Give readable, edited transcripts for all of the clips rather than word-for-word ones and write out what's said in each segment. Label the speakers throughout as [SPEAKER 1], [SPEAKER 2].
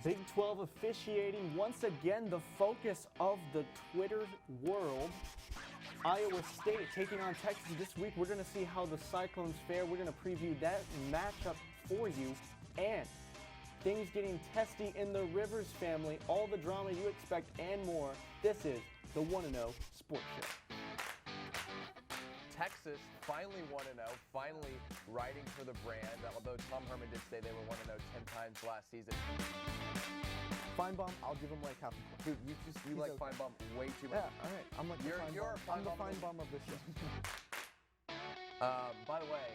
[SPEAKER 1] Big 12 officiating once again the focus of the Twitter world. Iowa State taking on Texas this week. We're going to see how the Cyclones fare. We're going to preview that matchup for you. And things getting testy in the Rivers family. All the drama you expect and more. This is the 1-0 Sports Show.
[SPEAKER 2] Texas finally 1-0, finally riding for the brand, although Tom Herman did say they were 1-0 10 times last season.
[SPEAKER 1] Feinbaum, I'll give him like half a point.
[SPEAKER 2] Dude, you like okay. Feinbaum way too much.
[SPEAKER 1] Yeah, all right. I'm like
[SPEAKER 2] you're
[SPEAKER 1] I'm the Feinbaum of this show.
[SPEAKER 2] By the way,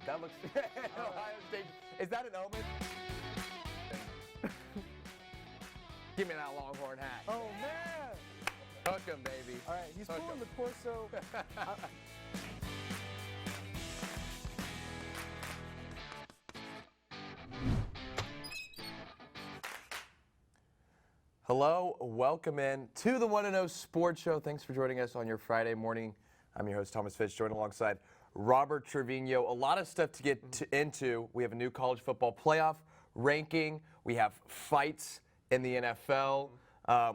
[SPEAKER 2] that looks Ohio State. Is that an omen? Give me that Longhorn hat.
[SPEAKER 1] Oh man!
[SPEAKER 2] Hook him, baby.
[SPEAKER 1] All right, he's pulling the torso.
[SPEAKER 2] Hello, welcome in to the 1-0 Sports Show. Thanks for joining us on your Friday morning. I'm your host, Thomas Fitch, joined alongside Robert Trevino. A lot of stuff to get into. We have a new college football playoff ranking. We have fights in the NFL.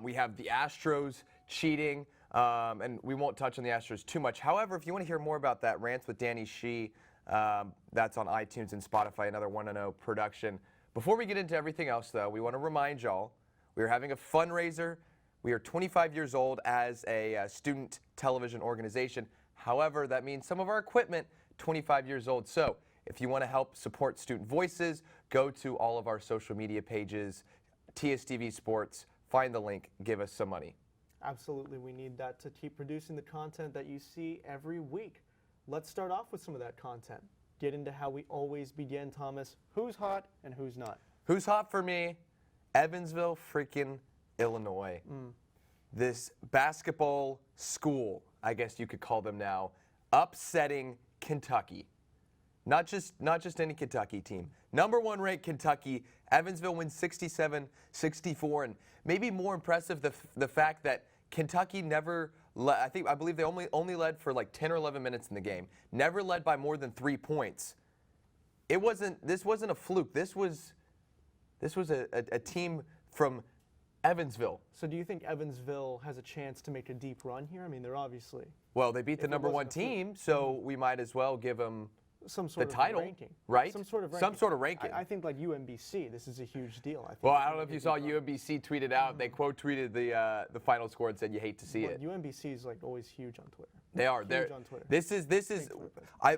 [SPEAKER 2] We have the Astros cheating, and we won't touch on the Astros too much. However, if you want to hear more about that, Rants with Danny Shee, that's on iTunes and Spotify, another 1-0 production. Before we get into everything else, though, we want to remind y'all, we are having a fundraiser. We are 25 years old as a student television organization. However, that means some of our equipment, 25 years old. So if you want to help support Student Voices, go to all of our social media pages, TSTV Sports, find the link, give us some money.
[SPEAKER 1] Absolutely, we need that to keep producing the content that you see every week. Let's start off with some of that content. Get into how we always begin, Thomas. Who's hot and who's not?
[SPEAKER 2] Who's hot for me? Evansville, freaking Illinois. This basketball school, I guess you could call them now, upsetting Kentucky. Not just any Kentucky team. Number 1 ranked Kentucky. Evansville wins 67-64, and maybe more impressive the fact that Kentucky never I believe they only led for like 10 or 11 minutes in the game. Never led by more than 3 points. This wasn't a fluke. This was a team from Evansville.
[SPEAKER 1] So do you think Evansville has a chance to make a deep run here? I mean, they're obviously...
[SPEAKER 2] Well, they beat the number 1 team, so we might as well give them
[SPEAKER 1] some sort
[SPEAKER 2] the
[SPEAKER 1] of
[SPEAKER 2] title,
[SPEAKER 1] ranking.
[SPEAKER 2] right?
[SPEAKER 1] Some sort of ranking.
[SPEAKER 2] Some sort of ranking.
[SPEAKER 1] I think like UMBC, this is a huge deal. I think
[SPEAKER 2] well, I don't know if you saw UMBC tweeted out. They quote tweeted the final score and said you hate to see it.
[SPEAKER 1] UMBC is like always huge on Twitter.
[SPEAKER 2] They are.
[SPEAKER 1] Huge on Twitter.
[SPEAKER 2] This is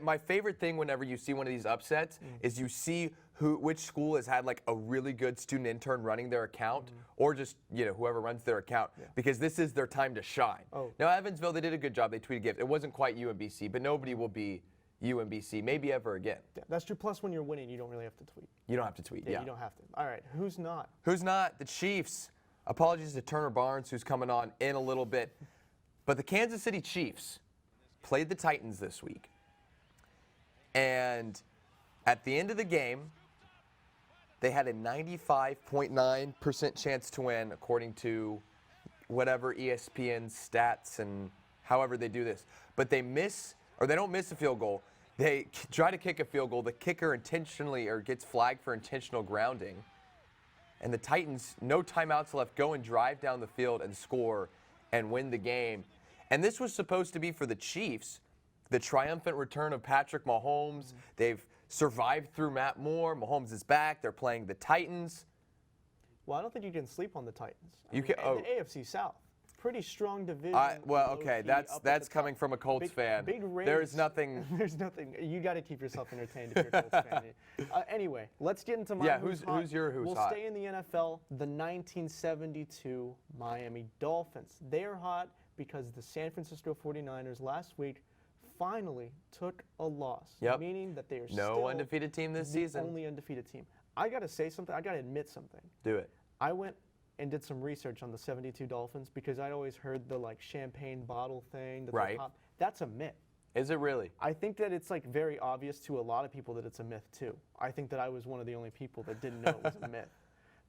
[SPEAKER 2] my favorite thing whenever you see one of these upsets is you see which school has had like a really good student intern running their account or just whoever runs their account because this is their time to shine. Now Evansville, they did a good job. They tweeted gifts. It wasn't quite UMBC, but nobody will be UMBC maybe ever again.
[SPEAKER 1] Yeah, that's true. Plus, when you're winning, you don't really have to tweet.
[SPEAKER 2] You don't have to tweet.
[SPEAKER 1] Yeah, you don't have to. All right, who's not?
[SPEAKER 2] Who's not? The Chiefs. Apologies to Turner Barnes, who's coming on in a little bit. But the Kansas City Chiefs played the Titans this week. And at the end of the game, they had a 95.9% chance to win, according to whatever ESPN stats and however they do this. But they don't miss a field goal. They try to kick a field goal. The kicker intentionally gets flagged for intentional grounding. And the Titans, no timeouts left, go and drive down the field and score and win the game. And this was supposed to be for the Chiefs, the triumphant return of Patrick Mahomes. They've survived through Matt Moore. Mahomes is back. They're playing the Titans.
[SPEAKER 1] Well, I don't think you can sleep on the Titans.
[SPEAKER 2] The
[SPEAKER 1] AFC South. Pretty strong division.
[SPEAKER 2] Okay, that's coming from a Colts fan.
[SPEAKER 1] Big race.
[SPEAKER 2] There's nothing.
[SPEAKER 1] There's nothing. You got to keep yourself entertained if you're a Colts fan. Anyway, let's get into my
[SPEAKER 2] who's hot.
[SPEAKER 1] We'll stay in the NFL. The 1972 Miami Dolphins. They are hot because the San Francisco 49ers last week finally took a loss, meaning that they are still
[SPEAKER 2] undefeated team this season.
[SPEAKER 1] Only undefeated team. I got to say something. I got to admit something.
[SPEAKER 2] Do it.
[SPEAKER 1] I went and did some research on the 72 Dolphins because I'd always heard the like champagne bottle thing.
[SPEAKER 2] Right.
[SPEAKER 1] That's a myth.
[SPEAKER 2] Is it really?
[SPEAKER 1] I think that it's like very obvious to a lot of people that it's a myth too. I think that I was one of the only people that didn't know it was a myth.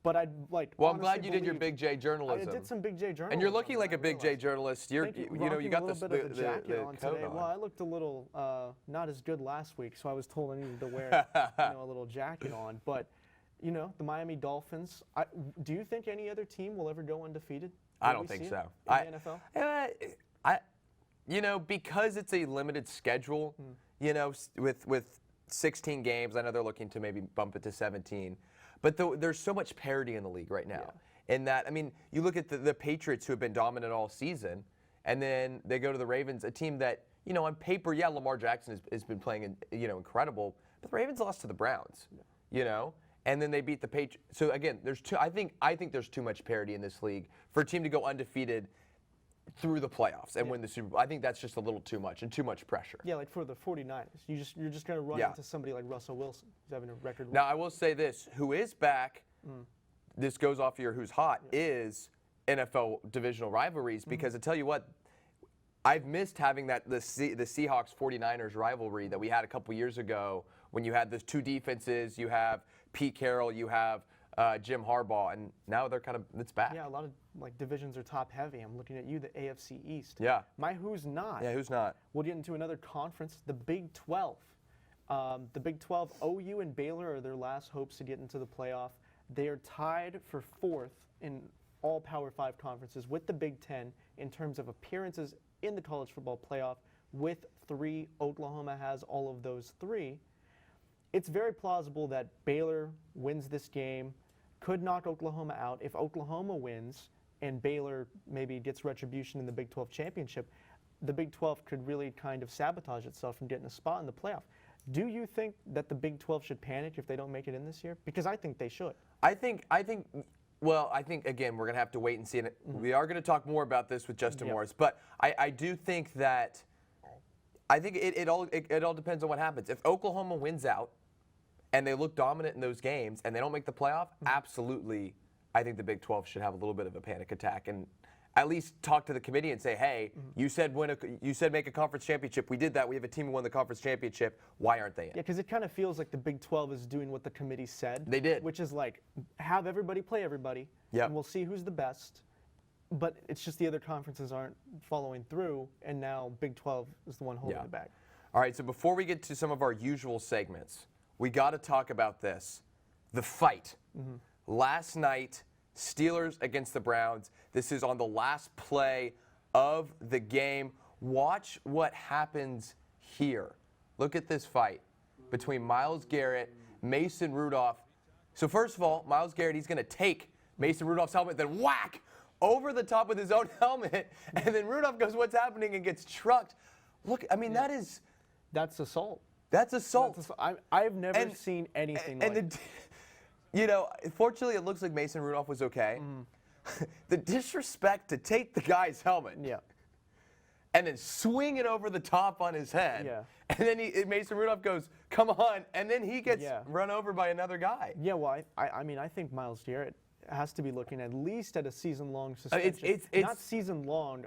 [SPEAKER 1] But I'd like.
[SPEAKER 2] Well, I'm glad you did your Big J journalism.
[SPEAKER 1] I did some Big J journalism.
[SPEAKER 2] And you're looking like a Big J journalist. You got
[SPEAKER 1] the jacket on today. Well, I looked a little not as good last week, so I was told I needed to wear a little jacket on. But You know, the Miami Dolphins. Do you think any other team will ever go undefeated?
[SPEAKER 2] I don't think so.
[SPEAKER 1] In the NFL?
[SPEAKER 2] You know, because it's a limited schedule, you know, with 16 games, I know they're looking to maybe bump it to 17. But there's so much parity in the league right now. In that, I mean, you look at the Patriots who have been dominant all season, and then they go to the Ravens, a team that, you know, on paper, yeah, Lamar Jackson has been playing, you know, incredible, but the Ravens lost to the Browns, you know, and then they beat the Patriots. So again, I think there's too much parity in this league for a team to go undefeated through the playoffs and win the Super Bowl. I think that's just a little too much and too much pressure.
[SPEAKER 1] Yeah, like for the 49ers, you're just going to run into somebody like Russell Wilson, who's having a record.
[SPEAKER 2] Now, I will say this, who is back, this goes off your who's hot, is NFL divisional rivalries, because I tell you what, I've missed having the Seahawks 49ers rivalry that we had a couple years ago when you had those two defenses, you have Pete Carroll, you have Jim Harbaugh, and now it's back.
[SPEAKER 1] Yeah, a lot of like divisions are top heavy. I'm looking at you, the AFC East.
[SPEAKER 2] Yeah.
[SPEAKER 1] My who's not.
[SPEAKER 2] Yeah, who's not?
[SPEAKER 1] We'll get into another conference, the Big 12. The Big 12, OU and Baylor are their last hopes to get into the playoff. They are tied for 4th in all Power 5 conferences with the Big 10 in terms of appearances in the college football playoff with 3. Oklahoma has all of those 3. It's very plausible that Baylor wins this game, could knock Oklahoma out. If Oklahoma wins and Baylor maybe gets retribution in the Big 12 championship, the Big 12 could really kind of sabotage itself from getting a spot in the playoff. Do you think that the Big 12 should panic if they don't make it in this year? Because I think they should.
[SPEAKER 2] I think again, we're going to have to wait and see. And we are going to talk more about this with Justin Morris. But I do think that it all depends on what happens. If Oklahoma wins out and they look dominant in those games and they don't make the playoff, absolutely, I think the Big 12 should have a little bit of a panic attack and at least talk to the committee and say, hey, you said make a conference championship. We did that. We have a team who won the conference championship. Why aren't they in?
[SPEAKER 1] Yeah, because it kind of feels like the Big 12 is doing what the committee said.
[SPEAKER 2] They did.
[SPEAKER 1] Which is like, have everybody play everybody, and we'll see who's the best. But it's just the other conferences aren't following through, and now Big 12 is the one holding it back.
[SPEAKER 2] All right, so before we get to some of our usual segments, we got to talk about this, the fight. Last night, Steelers against the Browns. This is on the last play of the game. Watch what happens here. Look at this fight between Myles Garrett, Mason Rudolph. So first of all, Myles Garrett, he's going to take Mason Rudolph's helmet, then whack over the top with his own helmet, and then Rudolph goes, what's happening, and gets trucked. Look, I mean,
[SPEAKER 1] That's assault.
[SPEAKER 2] That's assault.
[SPEAKER 1] I've never seen anything like that.
[SPEAKER 2] You know, fortunately, it looks like Mason Rudolph was okay. The disrespect to take the guy's helmet and then swing it over the top on his head. And then Mason Rudolph goes, come on, and then he gets run over by another guy.
[SPEAKER 1] Yeah, well, I mean, I think Myles Garrett has to be looking at least at a season-long suspension.
[SPEAKER 2] It's
[SPEAKER 1] not season-long,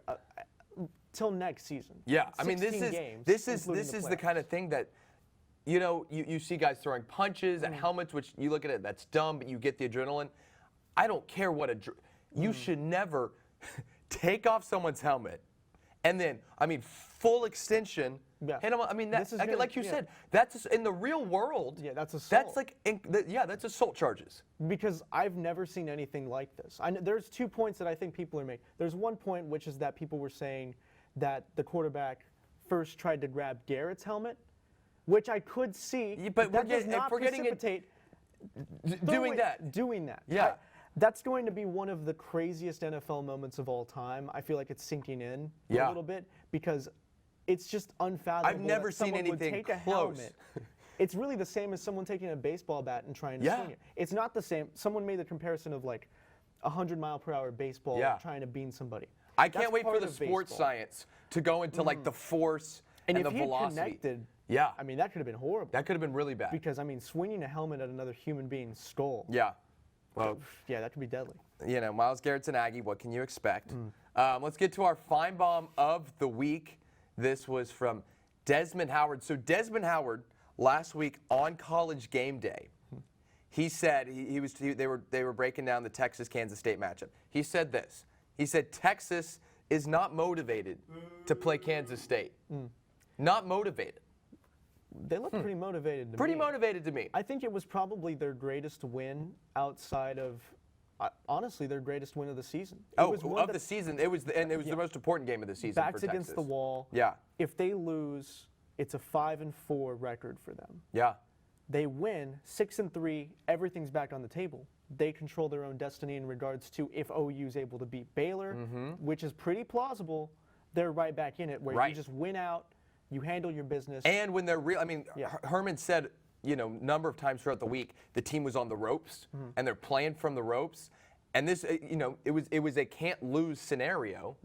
[SPEAKER 1] till next season.
[SPEAKER 2] Yeah, I mean, this is
[SPEAKER 1] the
[SPEAKER 2] the kind of thing that, you know, you see guys throwing punches at helmets, which you look at it, that's dumb, but you get the adrenaline. I don't care what you should never take off someone's helmet and then, I mean, full extension. Hit them. I mean, that's like you said. That's in the real world.
[SPEAKER 1] Yeah, that's assault.
[SPEAKER 2] That's like, that's assault charges.
[SPEAKER 1] Because I've never seen anything like this. There's 2 points that I think people are making. There's one point which is that people were saying that the quarterback first tried to grab Garrett's helmet, which I could see,
[SPEAKER 2] but
[SPEAKER 1] that does not precipitate
[SPEAKER 2] doing that.
[SPEAKER 1] Doing that.
[SPEAKER 2] Yeah.
[SPEAKER 1] That's going to be one of the craziest NFL moments of all time. I feel like it's sinking in a little bit because it's just unfathomable.
[SPEAKER 2] I've never seen anything
[SPEAKER 1] would take
[SPEAKER 2] close.
[SPEAKER 1] A helmet. It's really the same as someone taking a baseball bat and trying to swing it. It's not the same. Someone made the comparison of like 100-mile-per-hour baseball trying to bean somebody.
[SPEAKER 2] I can't wait for the sports science to go into like the force and the velocity.
[SPEAKER 1] And if he connected, I mean, that could have been horrible.
[SPEAKER 2] That could have been really bad.
[SPEAKER 1] Because, I mean, swinging a helmet at another human being's skull.
[SPEAKER 2] Yeah. Well,
[SPEAKER 1] yeah, that could be deadly.
[SPEAKER 2] You know, Myles Garrett's an Aggie. What can you expect? Let's get to our fine bomb of the week. This was from Desmond Howard. So Desmond Howard, last week on College Game Day, he said they were breaking down the Texas-Kansas State matchup. He said this. He said Texas is not motivated to play Kansas State. Not motivated.
[SPEAKER 1] They look pretty motivated to me.
[SPEAKER 2] Pretty motivated to me.
[SPEAKER 1] I think it was probably their greatest win outside of, honestly, their greatest win of the season.
[SPEAKER 2] The season. It was the most important game of the season for
[SPEAKER 1] Backs
[SPEAKER 2] Texas.
[SPEAKER 1] against the wall.
[SPEAKER 2] Yeah.
[SPEAKER 1] If they lose, it's a 5-4 record for them.
[SPEAKER 2] Yeah.
[SPEAKER 1] They win 6-3, everything's back on the table. They control their own destiny in regards to if OU is able to beat Baylor, which is pretty plausible. They're right back in it, where you just win out, you handle your business.
[SPEAKER 2] And when they're real, I mean, Herman said, number of times throughout the week, the team was on the ropes and they're playing from the ropes. And this, it was a can't lose scenario.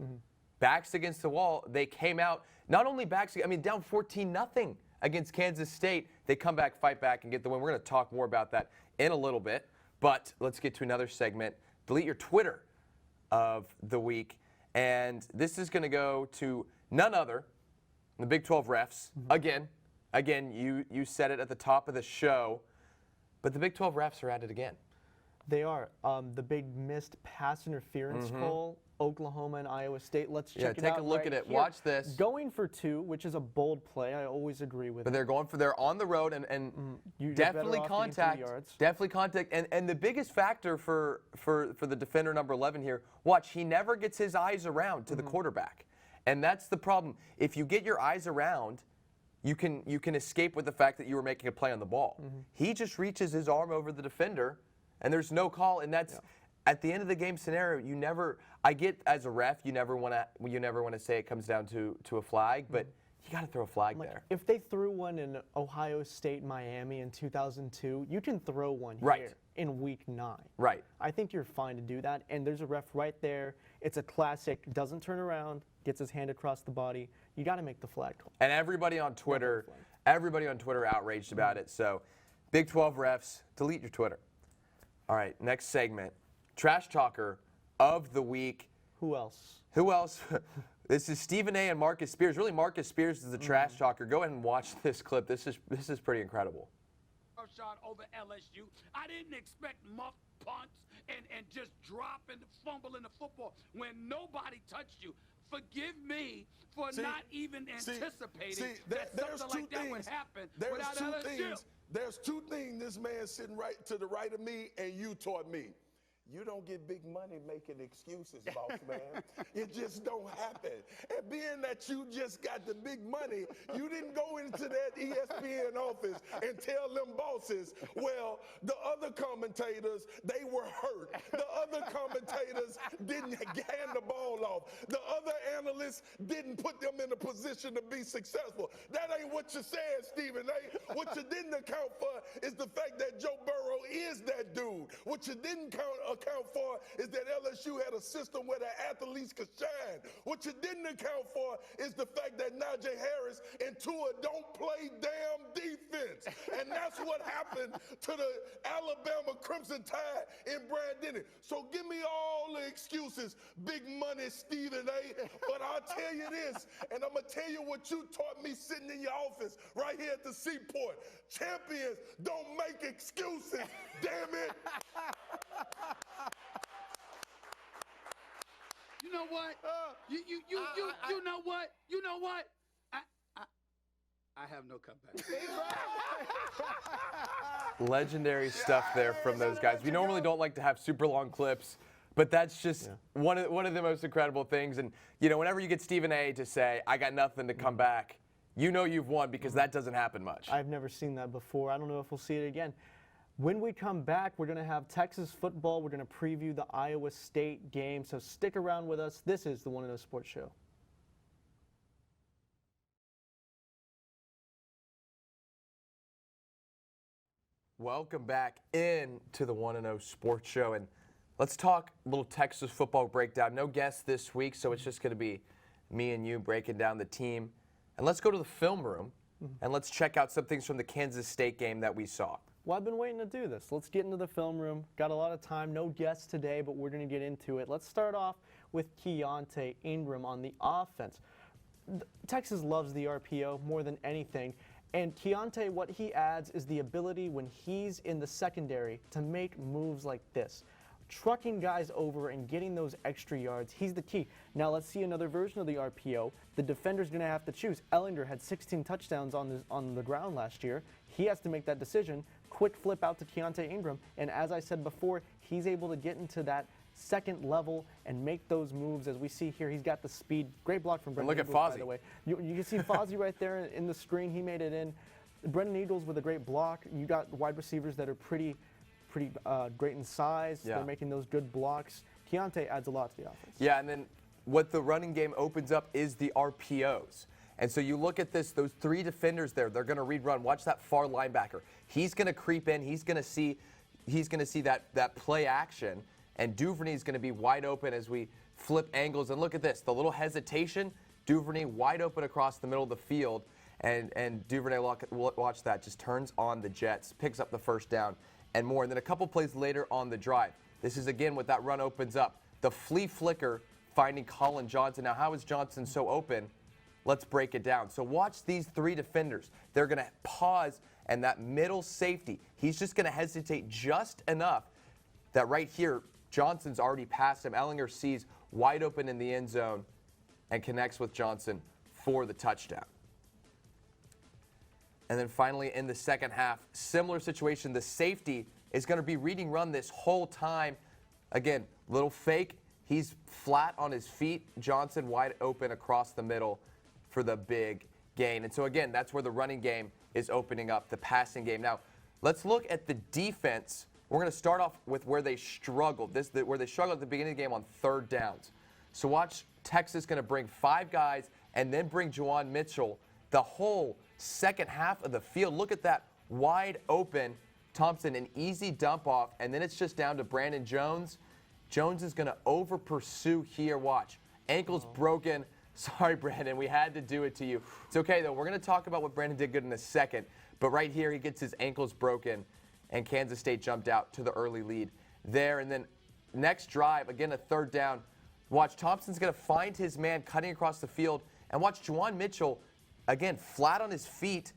[SPEAKER 2] Backs against the wall. They came out not only down 14-0 against Kansas State. They come back, fight back, and get the win. We're going to talk more about that in a little bit. But let's get to another segment. Delete your Twitter of the week. And this is going to go to none other than the Big 12 refs. Again, you said it at the top of the show, but the Big 12 refs are at it again.
[SPEAKER 1] They are. The big missed pass interference call, Oklahoma and Iowa State. Let's check it out.
[SPEAKER 2] Take a look at it.
[SPEAKER 1] Here.
[SPEAKER 2] Watch this.
[SPEAKER 1] Going for 2, which is a bold play. I always agree with.
[SPEAKER 2] But they're on the road and definitely contact. Definitely contact. And the biggest factor for the defender number 11 here, watch, he never gets his eyes around to the quarterback. And that's the problem. If you get your eyes around, you can escape with the fact that you were making a play on the ball. He just reaches his arm over the defender, and there's no call. And that's at the end of the game scenario. I get as a ref, you never want to say it comes down to a flag, but you got to throw a flag there.
[SPEAKER 1] If they threw one in Ohio State, Miami in 2002, you can throw one here in week 9.
[SPEAKER 2] Right.
[SPEAKER 1] I think you're fine to do that. And there's a ref right there. It's a classic. Doesn't turn around. Gets his hand across the body. You got to make the flag call.
[SPEAKER 2] And everybody on Twitter outraged about it. So, Big 12 refs, delete your Twitter. All right, next segment. Trash Talker of the week.
[SPEAKER 1] Who else?
[SPEAKER 2] This is Stephen A. and Marcus Spears. Really, Marcus Spears is the trash talker. Go ahead and watch this clip. This is pretty incredible.
[SPEAKER 3] Shot over LSU. I didn't expect muff punts and just dropping the fumble in the football when nobody touched you. Forgive me for not even anticipating that something like that would happen without LSU.
[SPEAKER 4] There's 2 things this man sitting right to the right of me and you taught me. You don't get big money making excuses, boss man. It just don't happen. And being that you just got the big money, you didn't go into that ESPN office and tell them bosses, well, the other commentators, they were hurt. The other commentators didn't hand the ball off. The other analysts didn't put them in a position to be successful. That ain't what you said, Stephen A. What you didn't account for is the fact that Joe Burrow is that dude. What you didn't account for is that LSU had a system where the athletes could shine. What you didn't account for is the fact that Najee Harris and Tua don't play damn defense. And that's what happened to the Alabama Crimson Tide in Brand Denny. So give me all the excuses, big money Stephen A. But I'll tell you this, and I'm going to tell you what you taught me sitting in your office right here at the Seaport. Champions don't make excuses, damn it.
[SPEAKER 3] You know what? You know what? You know what? I have no comeback.
[SPEAKER 2] Legendary stuff there from those guys. We normally don't like to have super long clips, but that's just one of the most incredible things. And whenever you get Stephen A. to say, "I got nothing to come back," you've won, because that doesn't happen much.
[SPEAKER 1] I've never seen that before. I don't know if we'll see it again. When we come back, we're going to have Texas football. We're going to preview the Iowa State game. So stick around with us. This is the 1-0 Sports Show.
[SPEAKER 2] Welcome back into the 1-0 Sports Show. And let's talk a little Texas football breakdown. No guests this week, so it's just going to be me and you breaking down the team. And let's go to the film room, and let's check out some things from the Kansas State game that we saw.
[SPEAKER 1] Well, I've been waiting to do this. Let's get into the film room. Got a lot of time. No guests today, but we're going to get into it. Let's start off with Keontae Ingram on the offense. Texas loves the RPO more than anything. And Keontae, what he adds is the ability when he's in the secondary to make moves like this. trucking guys over and getting those extra yards. He's the key. Now let's see another version of the RPO. The defender's going to have to choose. Ellinger had 16 touchdowns on the ground last year. He has to make that decision. Quick flip out to Keontae Ingram, and as I said before, he's able to get into that second level and make those moves. As we see here, he's got the speed. Great block from Brendan Eagles, by the way. You can see Fozzie right there in the screen. He made it in. Brendan Eagles with a great block. You got wide receivers that are pretty great in size.
[SPEAKER 2] Yeah.
[SPEAKER 1] They're making those good blocks. Keontae adds a lot to the offense.
[SPEAKER 2] Yeah, and then what the running game opens up is the RPOs. And so you look at this, those three defenders there, they're going to read run. Watch that far linebacker. He's going to creep in. He's going to see that play action, and Duvernay's going to be wide open as we flip angles. And look at this, the little hesitation, Duvernay wide open across the middle of the field, and Duvernay, watch that, just turns on the Jets, picks up the first down and more. And then a couple plays later on the drive, this is again what that run opens up. The flea flicker finding Colin Johnson. Now, how is Johnson so open? Let's break it down. So watch these three defenders. They're going to pause, and that middle safety, he's just going to hesitate just enough that right here, Johnson's already past him. Ellinger sees wide open in the end zone and connects with Johnson for the touchdown. And then finally in the second half, similar situation. The safety is going to be reading run this whole time. Again, little fake. He's flat on his feet. Johnson wide open across the middle for the big gain. And so again, that's where the running game is opening up, the passing game. Now, let's look at the defense. We're going to start off with where they struggled. Where they struggled at the beginning of the game on third downs. So watch Texas going to bring 5 guys and then bring Juwan Mitchell the whole second half of the field. Look at that wide open Thompson, an easy dump off, and then it's just down to Brandon Jones. Jones is going to over pursue here. Watch. Ankle's broken. Sorry, Brandon, we had to do it to you. It's okay, though. We're going to talk about what Brandon did good in a second. But right here, he gets his ankles broken, and Kansas State jumped out to the early lead there. And then next drive, again, a third down. Watch, Thompson's going to find his man cutting across the field. And watch Juwan Mitchell, again, flat on his feet.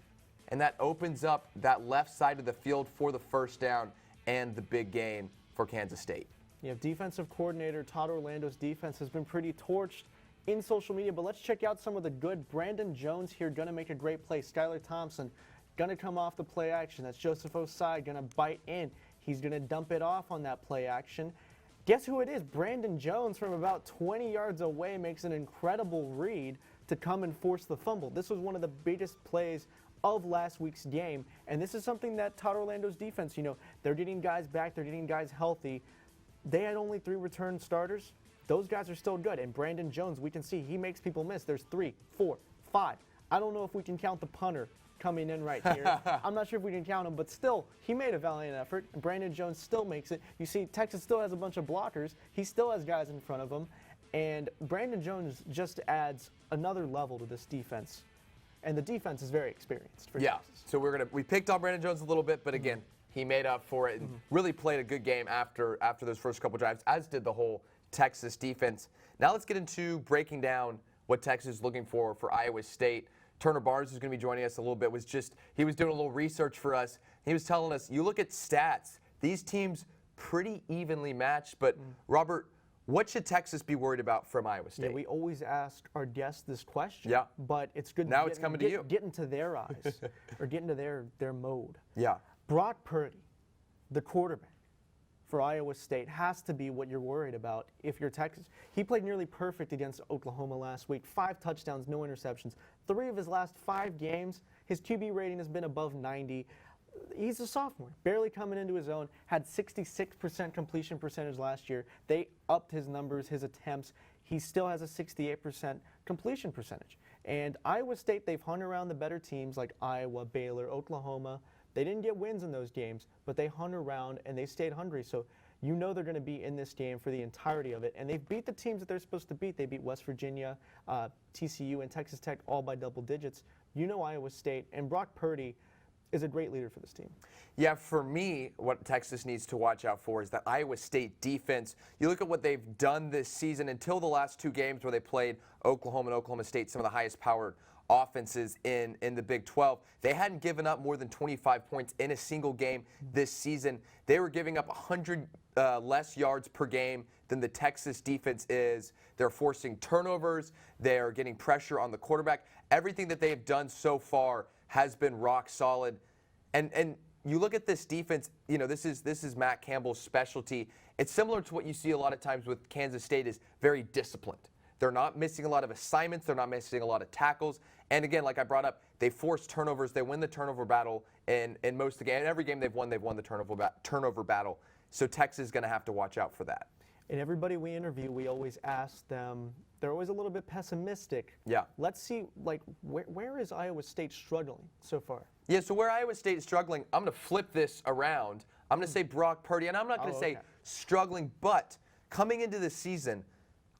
[SPEAKER 2] And that opens up that left side of the field for the first down and the big gain for Kansas State.
[SPEAKER 1] You have defensive coordinator Todd Orlando's defense has been pretty torched in social media, but let's check out some of the good. Brandon Jones here going to make a great play. Skylar Thompson going to come off the play action. That's Joseph Osai going to bite in. He's going to dump it off on that play action. Guess who it is? Brandon Jones from about 20 yards away makes an incredible read to come and force the fumble. This was one of the biggest plays of last week's game, and this is something that Todd Orlando's defense, they're getting guys back, they're getting guys healthy. They had only 3 return starters. Those guys are still good, and Brandon Jones, we can see he makes people miss. There's 3, 4, 5. I don't know if we can count the punter coming in right here. I'm not sure if we can count him, but still, he made a valiant effort, and Brandon Jones still makes it. You see, Texas still has a bunch of blockers. He still has guys in front of him, and Brandon Jones just adds another level to this defense. And the defense is very experienced for Texas.
[SPEAKER 2] So we picked on Brandon Jones a little bit, but again, he made up for it and really played a good game after those first couple drives, as did the whole Texas defense. Now let's get into breaking down what Texas is looking for Iowa State. Turner Barnes, who's going to be joining us a little bit, he was doing a little research for us. He was telling us, you look at stats, these teams pretty evenly matched, but Robert, what should Texas be worried about from Iowa State?
[SPEAKER 1] Yeah, we always ask our guests this question.
[SPEAKER 2] Yeah.
[SPEAKER 1] But it's good
[SPEAKER 2] now it's coming to you.
[SPEAKER 1] Get into their eyes or get into their mode.
[SPEAKER 2] Yeah.
[SPEAKER 1] Brock Purdy, the quarterback for Iowa State, has to be what you're worried about if you're Texas. He played nearly perfect against Oklahoma last week. 5 touchdowns, no interceptions. 3 of his last 5 games, his QB rating has been above 90. He's a sophomore, barely coming into his own, had 66% completion percentage last year. They upped his numbers, his attempts. He still has a 68% completion percentage. And Iowa State, they've hung around the better teams like Iowa, Baylor, Oklahoma. They didn't get wins in those games, but they hung around and they stayed hungry. So they're going to be in this game for the entirety of it. And they've beat the teams that they're supposed to beat. They beat West Virginia, TCU, and Texas Tech all by double digits. Iowa State and Brock Purdy is a great leader for this team.
[SPEAKER 2] Yeah, for me, what Texas needs to watch out for is that Iowa State defense. You look at what they've done this season until the last 2 games where they played Oklahoma and Oklahoma State, some of the highest powered offenses in the Big 12. They hadn't given up more than 25 points in a single game this season. They were giving up less yards per game than the Texas defense is. They're forcing turnovers. They're getting pressure on the quarterback. Everything that they've done so far has been rock solid. And you look at this defense, this is Matt Campbell's specialty. It's similar to what you see a lot of times with Kansas State, is very disciplined. They're not missing a lot of assignments. They're not missing a lot of tackles. And again, like I brought up, they force turnovers. They win the turnover battle in most of the game. In every game they've won the turnover battle. So Texas is going to have to watch out for that.
[SPEAKER 1] And everybody we interview, we always ask them, they're always a little bit pessimistic.
[SPEAKER 2] Yeah.
[SPEAKER 1] Let's see, where is Iowa State struggling so far?
[SPEAKER 2] Yeah, so where Iowa State is struggling, I'm going to flip this around. I'm going to say Brock Purdy, and I'm not going to say struggling, but coming into the season,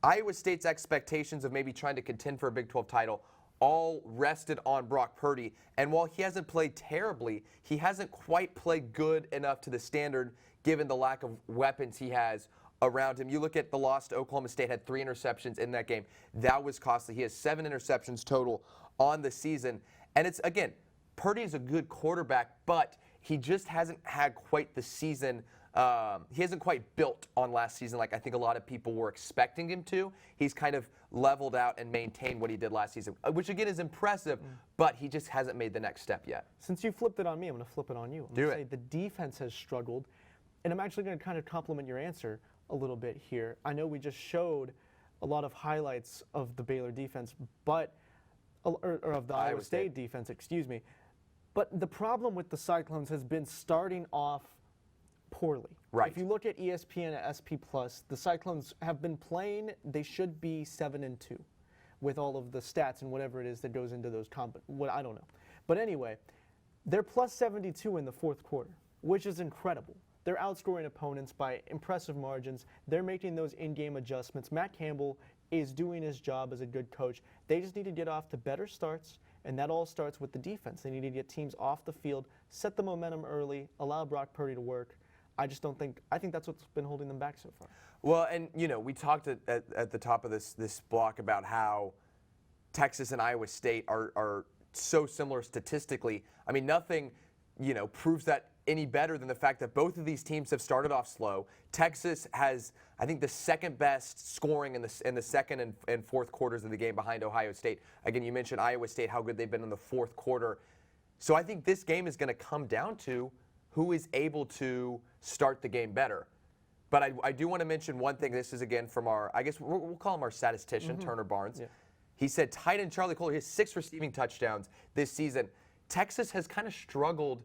[SPEAKER 2] Iowa State's expectations of maybe trying to contend for a Big 12 title all rested on Brock Purdy. And while he hasn't played terribly, he hasn't quite played good enough to the standard given the lack of weapons he has around him. You look at the loss to Oklahoma State, had 3 interceptions in that game. That was costly. He has 7 interceptions total on the season. And it's, again, Purdy is a good quarterback, but he just hasn't had quite the season. He hasn't quite built on last season like I think a lot of people were expecting him to. He's kind of leveled out and maintained what he did last season, which again is impressive, but he just hasn't made the next step yet.
[SPEAKER 1] Since you flipped it on me, I'm going to flip it on you. I'm
[SPEAKER 2] Do
[SPEAKER 1] going to
[SPEAKER 2] it.
[SPEAKER 1] say the defense has struggled, and I'm actually going to kind of compliment your answer a little bit here. I know we just showed a lot of highlights of the Baylor defense, but or of the Iowa State defense, excuse me. But the problem with the Cyclones has been starting off poorly.
[SPEAKER 2] Right.
[SPEAKER 1] If you look at ESPN and SP+, the Cyclones have been playing, they should be 7-2 with all of the stats and whatever it is that goes into those I don't know. But anyway, they're plus 72 in the fourth quarter, which is incredible. They're outscoring opponents by impressive margins. They're making those in-game adjustments. Matt Campbell is doing his job as a good coach. They just need to get off to better starts, and that all starts with the defense. They need to get teams off the field, set the momentum early, allow Brock Purdy to work. I think that's what's been holding them back so far.
[SPEAKER 2] Well, and we talked at the top of this block about how Texas and Iowa State are so similar statistically. I mean, nothing, proves that any better than the fact that both of these teams have started off slow. Texas has, I think, the second best scoring in the second and fourth quarters of the game behind Ohio State. Again, you mentioned Iowa State, how good they've been in the fourth quarter. So I think this game is going to come down to who is able to start the game better. But I do want to mention one thing. This is, again, from I guess we'll call him our statistician, Turner Barnes. Yeah. He said tight end Charlie Kohler, he has 6 receiving touchdowns this season. Texas has kind of struggled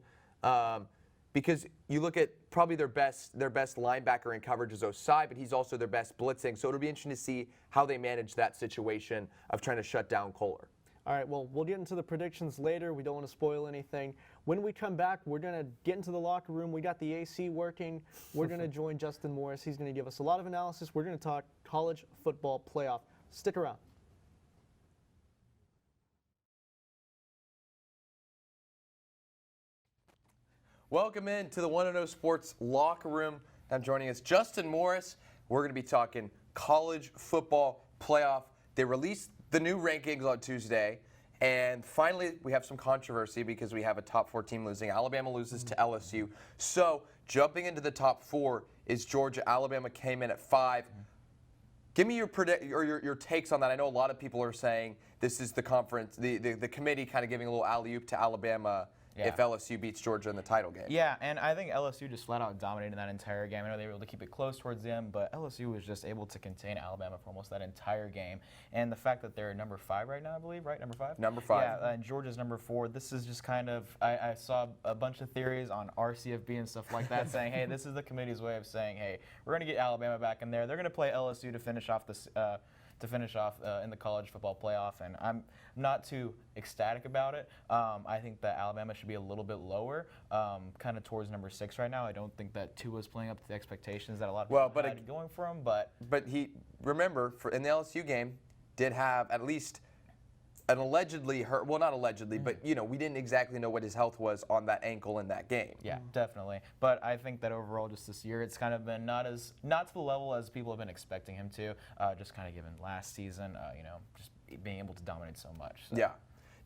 [SPEAKER 2] because you look at probably their best linebacker in coverage is Osai, but he's also their best blitzing. So it'll be interesting to see how they manage that situation of trying to shut down Kohler.
[SPEAKER 1] All right, well, we'll get into the predictions later. We don't want to spoil anything. When we come back, we're going to get into the locker room. We got the AC working. We're going to join Justin Morris. He's going to give us a lot of analysis. We're going to talk college football playoff. Stick around.
[SPEAKER 2] Welcome in to the 1-0 Sports locker room. Now joining us, Justin Morris. We're going to be talking college football playoff. They released the new rankings on Tuesday, and finally we have some controversy because we have a top 4 team losing. Alabama loses to LSU. So jumping into the top 4 is Georgia. Alabama came in at 5. Give me your takes on that. I know a lot of people are saying this is the conference, the committee kind of giving a little alley-oop to Alabama. Yeah. If LSU beats Georgia in the title game.
[SPEAKER 5] Yeah, and I think LSU just flat out dominated that entire game. I know they were able to keep it close towards the end, but LSU was just able to contain Alabama for almost that entire game. And the fact that they're number 5 right now, I believe, right? Number 5?
[SPEAKER 2] Number 5.
[SPEAKER 5] Yeah, and Georgia's number 4. This is just kind of, I saw a bunch of theories on RCFB and stuff like that saying, hey, this is the committee's way of saying, hey, we're going to get Alabama back in there. They're going to play LSU to finish off this. In the college football playoff, and I'm not too ecstatic about it. I think that Alabama should be a little bit lower, kind of towards number 6 right now. I don't think that Tua's playing up to the expectations that a lot of people had going for him. But
[SPEAKER 2] he, remember, in the LSU game, did have at least an allegedly hurt, well, not allegedly, but we didn't exactly know what his health was on that ankle in that game.
[SPEAKER 5] Yeah, definitely. But I think that overall, just this year, it's kind of been not to the level as people have been expecting him to. Just kind of given last season, just being able to dominate so much. So.
[SPEAKER 2] Yeah.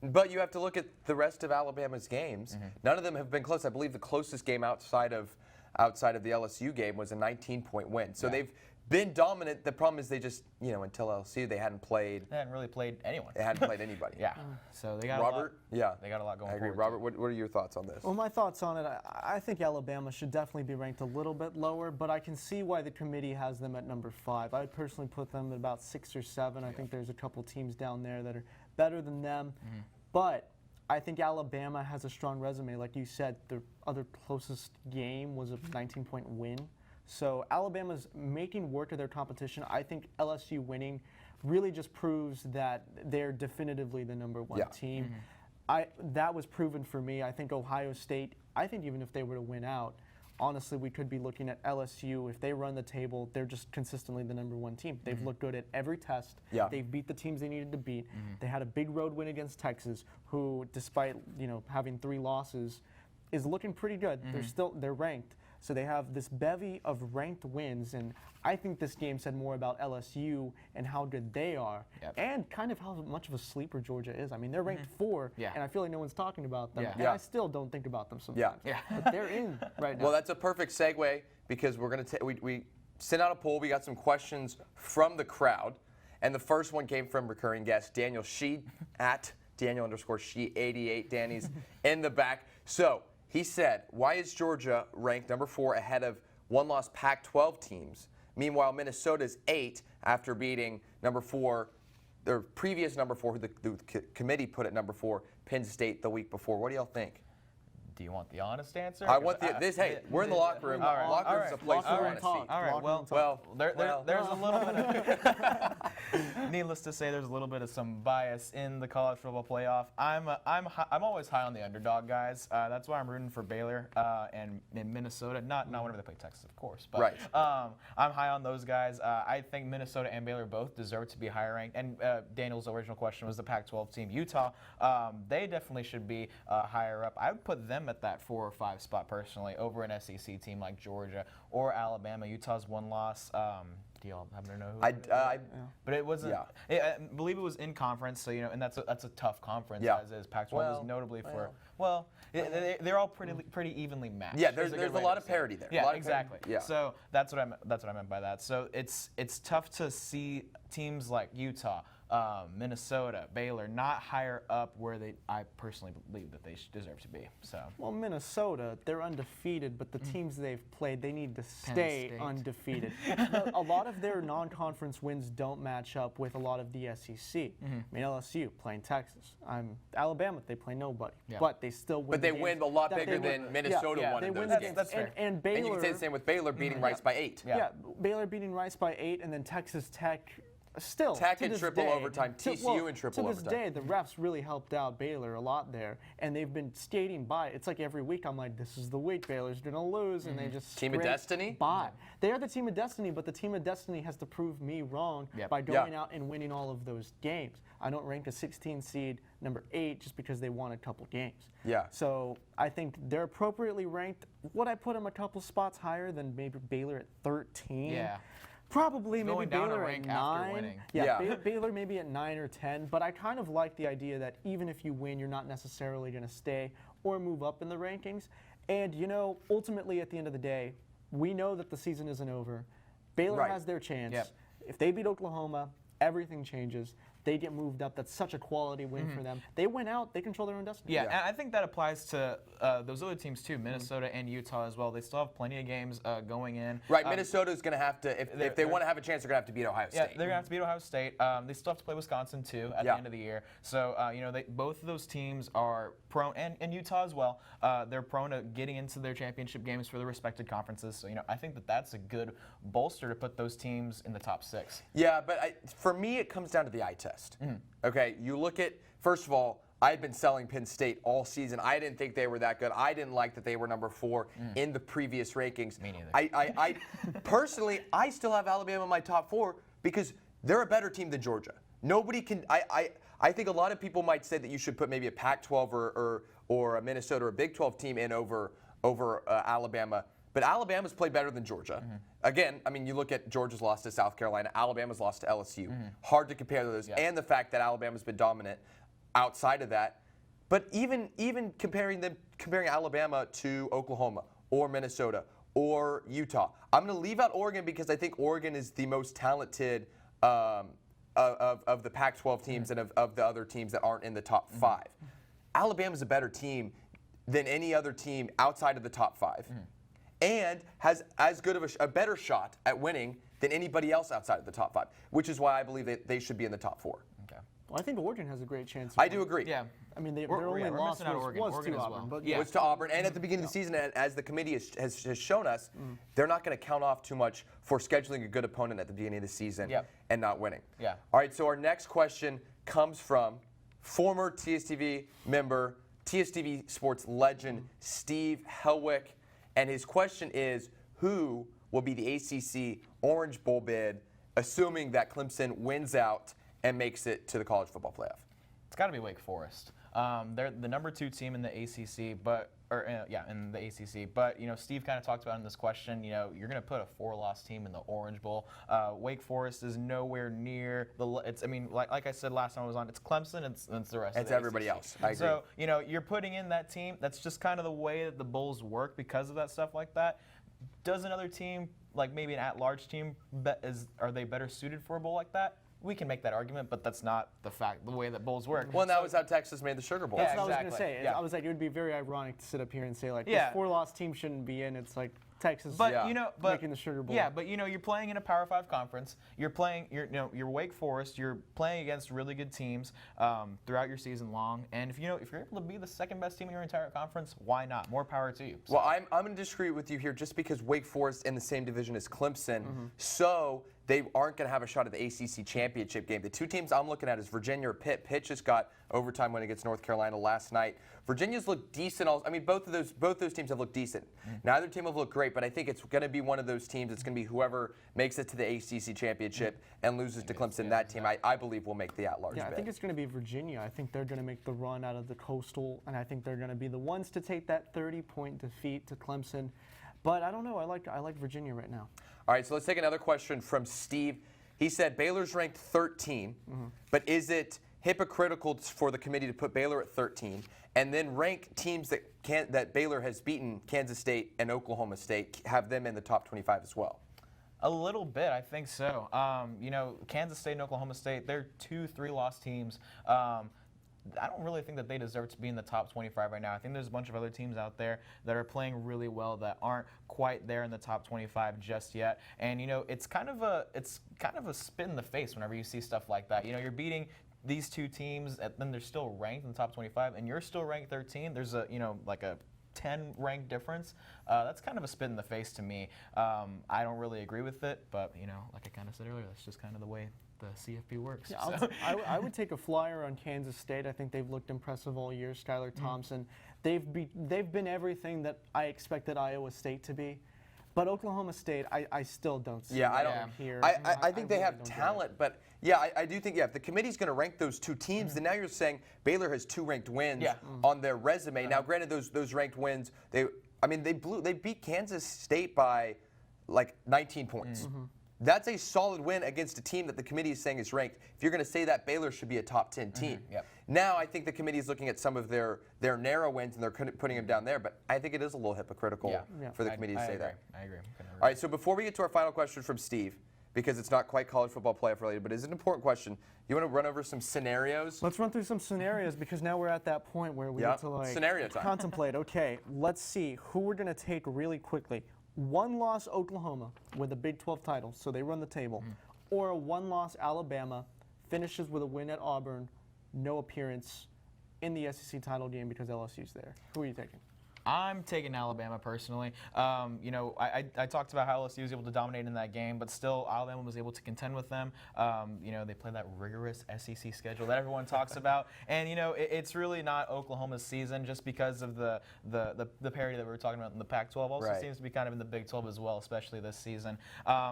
[SPEAKER 2] But you have to look at the rest of Alabama's games. None of them have been close. I believe the closest game outside of outside of the LSU game was a 19-point win. So
[SPEAKER 5] Yeah.
[SPEAKER 2] they've been dominant. The problem is they just, until LSU, they hadn't played.
[SPEAKER 5] They hadn't really played anyone.
[SPEAKER 2] They hadn't played anybody.
[SPEAKER 5] Yeah. So they got
[SPEAKER 2] Robert,
[SPEAKER 5] a lot. They got a lot going.
[SPEAKER 2] I agree.
[SPEAKER 5] forward,
[SPEAKER 2] Robert,
[SPEAKER 5] too.
[SPEAKER 2] what are your thoughts on this?
[SPEAKER 1] Well, my thoughts on it, I think Alabama should definitely be ranked a little bit lower, but I can see why the committee has them at number 5. I'd personally put them at about 6 or 7. I think there's a couple teams down there that are better than them, but I think Alabama has a strong resume. Like you said, their other closest game was a 19-point win. So Alabama's making work of their competition. I think LSU winning really just proves that they're definitively the number 1 team. That was proven for me. I think Ohio State, I think even if they were to win out, honestly, we could be looking at LSU. If they run the table, they're just consistently the number 1 team. They've looked good at every test.
[SPEAKER 2] Yeah.
[SPEAKER 1] They've beat the teams they needed to beat. They had a big road win against Texas, who, despite having 3 losses, is looking pretty good. They're ranked. So they have this bevy of ranked wins, and I think this game said more about LSU and how good they are, and kind of how much of a sleeper Georgia is. I mean, they're ranked 4, and I feel like no one's talking about them. And I still don't think about them sometimes. But they're in right now.
[SPEAKER 2] Well, that's a perfect segue because we're going to we sent out a poll. We got some questions from the crowd, and the first one came from recurring guest Daniel Shee at Daniel_Shee88. Danny's in the back. So he said, why is Georgia ranked number 4 ahead of one-loss Pac-12 teams? Meanwhile, Minnesota's 8 after beating number 4, their previous number 4, who the committee put at number 4, Penn State the week before. What do y'all think?
[SPEAKER 5] Do you want the honest answer?
[SPEAKER 2] I want hey, we're in the locker room.
[SPEAKER 5] All right,
[SPEAKER 2] Locker room's a place
[SPEAKER 1] Locker
[SPEAKER 2] you
[SPEAKER 1] room
[SPEAKER 2] want to
[SPEAKER 1] talk.
[SPEAKER 2] see.
[SPEAKER 5] All right.
[SPEAKER 1] Well,
[SPEAKER 5] There's a little bit of, needless to say, there's a little bit of some bias in the college football playoff. I'm always high on the underdog guys. That's why I'm rooting for Baylor and in Minnesota. Not whenever they play Texas, of course. But
[SPEAKER 2] Right.
[SPEAKER 5] I'm high on those guys. I think Minnesota and Baylor both deserve to be higher ranked. And Daniel's original question was the Pac-12 team, Utah. They definitely should be higher up. I would put them at that 4 or 5 spot personally over an SEC team like Georgia or Alabama. Utah's 1 loss. Do y'all happen to know who? But it wasn't. I believe it was in conference, so and that's a tough conference. As is Pac-12 is notably for. They're all pretty evenly matched.
[SPEAKER 2] Yeah, there's a lot of parity there.
[SPEAKER 5] Yeah, exactly.
[SPEAKER 2] Yeah.
[SPEAKER 5] So that's what I meant by that. So it's tough to see teams like Utah, Minnesota, Baylor not higher up where I personally believe that they deserve to be. So.
[SPEAKER 1] Well, Minnesota, they're undefeated, but the teams they've played, they need to stay undefeated. A lot of their non-conference wins don't match up with a lot of the SEC. I mean, LSU playing Texas. Alabama, they play nobody, but they still win.
[SPEAKER 2] But they
[SPEAKER 1] the
[SPEAKER 2] win
[SPEAKER 1] games
[SPEAKER 2] a lot
[SPEAKER 1] that
[SPEAKER 2] bigger
[SPEAKER 1] they win.
[SPEAKER 2] than Minnesota won
[SPEAKER 1] they
[SPEAKER 2] in
[SPEAKER 1] win
[SPEAKER 2] those
[SPEAKER 1] the
[SPEAKER 2] games.
[SPEAKER 1] games. And Baylor.
[SPEAKER 2] And you can say the same with Baylor beating Rice by 8.
[SPEAKER 1] Yeah, Baylor beating Rice by 8, and then Texas Tech. Still,
[SPEAKER 2] Tech
[SPEAKER 1] to
[SPEAKER 2] in
[SPEAKER 1] this
[SPEAKER 2] triple
[SPEAKER 1] day,
[SPEAKER 2] overtime, TCU in triple
[SPEAKER 1] to this
[SPEAKER 2] overtime.
[SPEAKER 1] day, the refs really helped out Baylor a lot there, and they've been skating by. It's like every week I'm like, this is the week Baylor's gonna lose, and they just
[SPEAKER 2] Team of
[SPEAKER 1] scrape
[SPEAKER 2] Destiny?
[SPEAKER 1] by. They are the team of destiny, but the team of destiny has to prove me wrong by going out and winning all of those games. I don't rank a 16 seed number 8 just because they won a couple games.
[SPEAKER 2] Yeah.
[SPEAKER 1] So I think they're appropriately ranked. Would I put them a couple spots higher than maybe Baylor at 13?
[SPEAKER 5] Yeah.
[SPEAKER 1] Probably maybe
[SPEAKER 5] Going down a
[SPEAKER 1] Baylor at
[SPEAKER 5] rank after
[SPEAKER 1] 9.
[SPEAKER 5] winning.
[SPEAKER 1] Yeah, Baylor maybe at 9 or 10. But I kind of like the idea that even if you win, you're not necessarily going to stay or move up in the rankings. And ultimately at the end of the day, we know that the season isn't over. Baylor has their chance. If they beat Oklahoma, everything changes. They get moved up. That's such a quality win for them. They win out. They control their own destiny.
[SPEAKER 5] Yeah, and I think that applies to those other teams too, Minnesota and Utah as well. They still have plenty of games going in.
[SPEAKER 2] Right, Minnesota's going to have to, if they want to have a chance, they're going to have to beat Ohio State.
[SPEAKER 5] Yeah, they're going to have to beat Ohio State. They still have to play Wisconsin too at the end of the year. So, both of those teams are prone, and Utah as well, they're prone to getting into their championship games for their respected conferences. So, I think that that's a good bolster to put those teams in the top 6.
[SPEAKER 2] Yeah, but for me, it comes down to the eye test. Okay, you look at, first of all, I had been selling Penn State all season. I didn't think they were that good. I didn't like that they were number 4 in the previous rankings.
[SPEAKER 5] Me neither.
[SPEAKER 2] I personally, I still have Alabama in my top 4 because they're a better team than Georgia. Nobody can. I think a lot of people might say that you should put maybe a Pac-12 or a Minnesota or a Big 12 team in over Alabama. But Alabama's played better than Georgia. Again, I mean, you look at Georgia's lost to South Carolina, Alabama's lost to LSU. Hard to compare those, and the fact that Alabama's been dominant outside of that. But even comparing Alabama to Oklahoma or Minnesota or Utah. I'm going to leave out Oregon because I think Oregon is the most talented of the Pac-12 teams and of the other teams that aren't in the top 5. Alabama's a better team than any other team outside of the top 5, and has as good of a better shot at winning than anybody else outside of the top 5, which is why I believe they should be in the top 4.
[SPEAKER 5] Okay.
[SPEAKER 1] Well, I think Oregon has a great chance.
[SPEAKER 2] I do agree.
[SPEAKER 5] Yeah.
[SPEAKER 1] I mean, their
[SPEAKER 5] We're
[SPEAKER 1] only loss
[SPEAKER 5] missing out
[SPEAKER 1] was
[SPEAKER 5] Oregon
[SPEAKER 1] to
[SPEAKER 5] as
[SPEAKER 1] Auburn,
[SPEAKER 5] well.
[SPEAKER 1] but
[SPEAKER 5] Yeah.
[SPEAKER 2] Was to Auburn, and at the beginning of the season, as the committee has shown us, they're not going to count off too much for scheduling a good opponent at the beginning of the season and not winning.
[SPEAKER 5] Yeah.
[SPEAKER 2] All right, so our next question comes from former TSTV member, TSTV sports legend, Steve Helwick, and his question is, who will be the ACC Orange Bowl bid, assuming that Clemson wins out and makes it to the college football playoff?
[SPEAKER 5] It's got to be Wake Forest. They're the number 2 team in the ACC, in the ACC. But Steve kind of talked about in this question. You're going to put a 4-loss team in the Orange Bowl. Wake Forest is nowhere near the. Like I said last time I was on, it's Clemson. It's the rest.
[SPEAKER 2] It's
[SPEAKER 5] of the
[SPEAKER 2] everybody
[SPEAKER 5] ACC.
[SPEAKER 2] else. I agree.
[SPEAKER 5] So you're putting in that team. That's just kind of the way that the bowls work because of that stuff like that. Does another team, like maybe an at-large team, are they better suited for a bowl like that? We can make that argument, but that's not the way that bowls work.
[SPEAKER 2] Well, that was how Texas made the Sugar Bowl.
[SPEAKER 5] Yeah,
[SPEAKER 1] That's what I was
[SPEAKER 5] exactly.
[SPEAKER 1] going to say.
[SPEAKER 5] Yeah.
[SPEAKER 1] I was like, it would be very ironic to sit up here and say, like,
[SPEAKER 5] Yeah.
[SPEAKER 1] this 4-loss team shouldn't be in. It's like Texas
[SPEAKER 5] But
[SPEAKER 1] making the Sugar Bowl.
[SPEAKER 5] Yeah, but you're playing in a Power 5 conference. You're you're Wake Forest. You're playing against really good teams throughout your season long. And if you're able to be the second best team in your entire conference, why not? More power to you. So.
[SPEAKER 2] Well, I'm going to disagree with you here just because Wake Forest in the same division as Clemson, so they aren't going to have a shot at the ACC championship game. The 2 teams I'm looking at is Virginia or Pitt. Pitt just got overtime win against North Carolina last night. Virginia's looked decent. Both those teams have looked decent. Neither team have looked great, but I think it's going to be one of those teams. It's going to be whoever makes it to the ACC championship and loses to Clemson. That team, I believe, will make the at-large
[SPEAKER 1] Yeah, I
[SPEAKER 2] bid.
[SPEAKER 1] think it's going to be Virginia. I think they're going to make the run out of the Coastal, and I think they're going to be the ones to take that 30-point defeat to Clemson. But I don't know. I like Virginia right now.
[SPEAKER 2] All right, so let's take another question from Steve. He said Baylor's ranked 13, but is it hypocritical for the committee to put Baylor at 13 and then rank teams that Baylor has beaten, Kansas State and Oklahoma State, have them in the top 25 as well?
[SPEAKER 5] A little bit, I think so. Kansas State and Oklahoma State, they're 2 3-loss teams. I don't really think that they deserve to be in the top 25 right now. I think there's a bunch of other teams out there that are playing really well that aren't quite there in the top 25 just yet. And it's kind of a spit in the face whenever you see stuff like that. You're beating these 2 teams, and then they're still ranked in the top 25, and you're still ranked 13. There's a 10 rank difference. That's kind of a spit in the face to me. I don't really agree with it, but like I kind of said earlier, that's just kind of the way the CFP works.
[SPEAKER 1] Yeah,
[SPEAKER 5] So.
[SPEAKER 1] I would take a flyer on Kansas State. I think they've looked impressive all year. Skylar Thompson, they've been everything that I expected Iowa State to be. But Oklahoma State, I still don't see.
[SPEAKER 2] I don't
[SPEAKER 1] here.
[SPEAKER 2] I think they
[SPEAKER 1] really
[SPEAKER 2] have
[SPEAKER 1] don't get it.
[SPEAKER 2] talent, but I do think if the committee's going to rank those 2 teams, then now you're saying Baylor has 2 ranked wins on their resume. Now, granted, those ranked wins, they beat Kansas State by like 19 points. That's a solid win against a team that the committee is saying is ranked. If you're going to say that, Baylor should be a top 10 team.
[SPEAKER 5] Yep.
[SPEAKER 2] Now I think the committee is looking at some of their narrow wins and they're putting them down there, but I think it is a little hypocritical for the committee to say that.
[SPEAKER 5] I agree.
[SPEAKER 2] All right, so before we get to our final question from Steve, because it's not quite college football playoff related, but it's an important question, you want to run over some scenarios?
[SPEAKER 1] Let's run through some scenarios because now we're at that point where we need to
[SPEAKER 2] Scenario time.
[SPEAKER 1] contemplate. Okay, let's see who we're going to take really quickly. 1-loss Oklahoma with a Big 12 title, so they run the table, or a 1-loss Alabama finishes with a win at Auburn, no appearance in the SEC title game because LSU's there. Who are you taking?
[SPEAKER 5] I'm taking Alabama personally. I talked about how LSU was able to dominate in that game, but still Alabama was able to contend with them. They play that rigorous SEC schedule that everyone talks about, and it's really not Oklahoma's season just because of the parity that we were talking about in the Pac-12. Also seems to be kind of in the Big 12 as well, especially this season.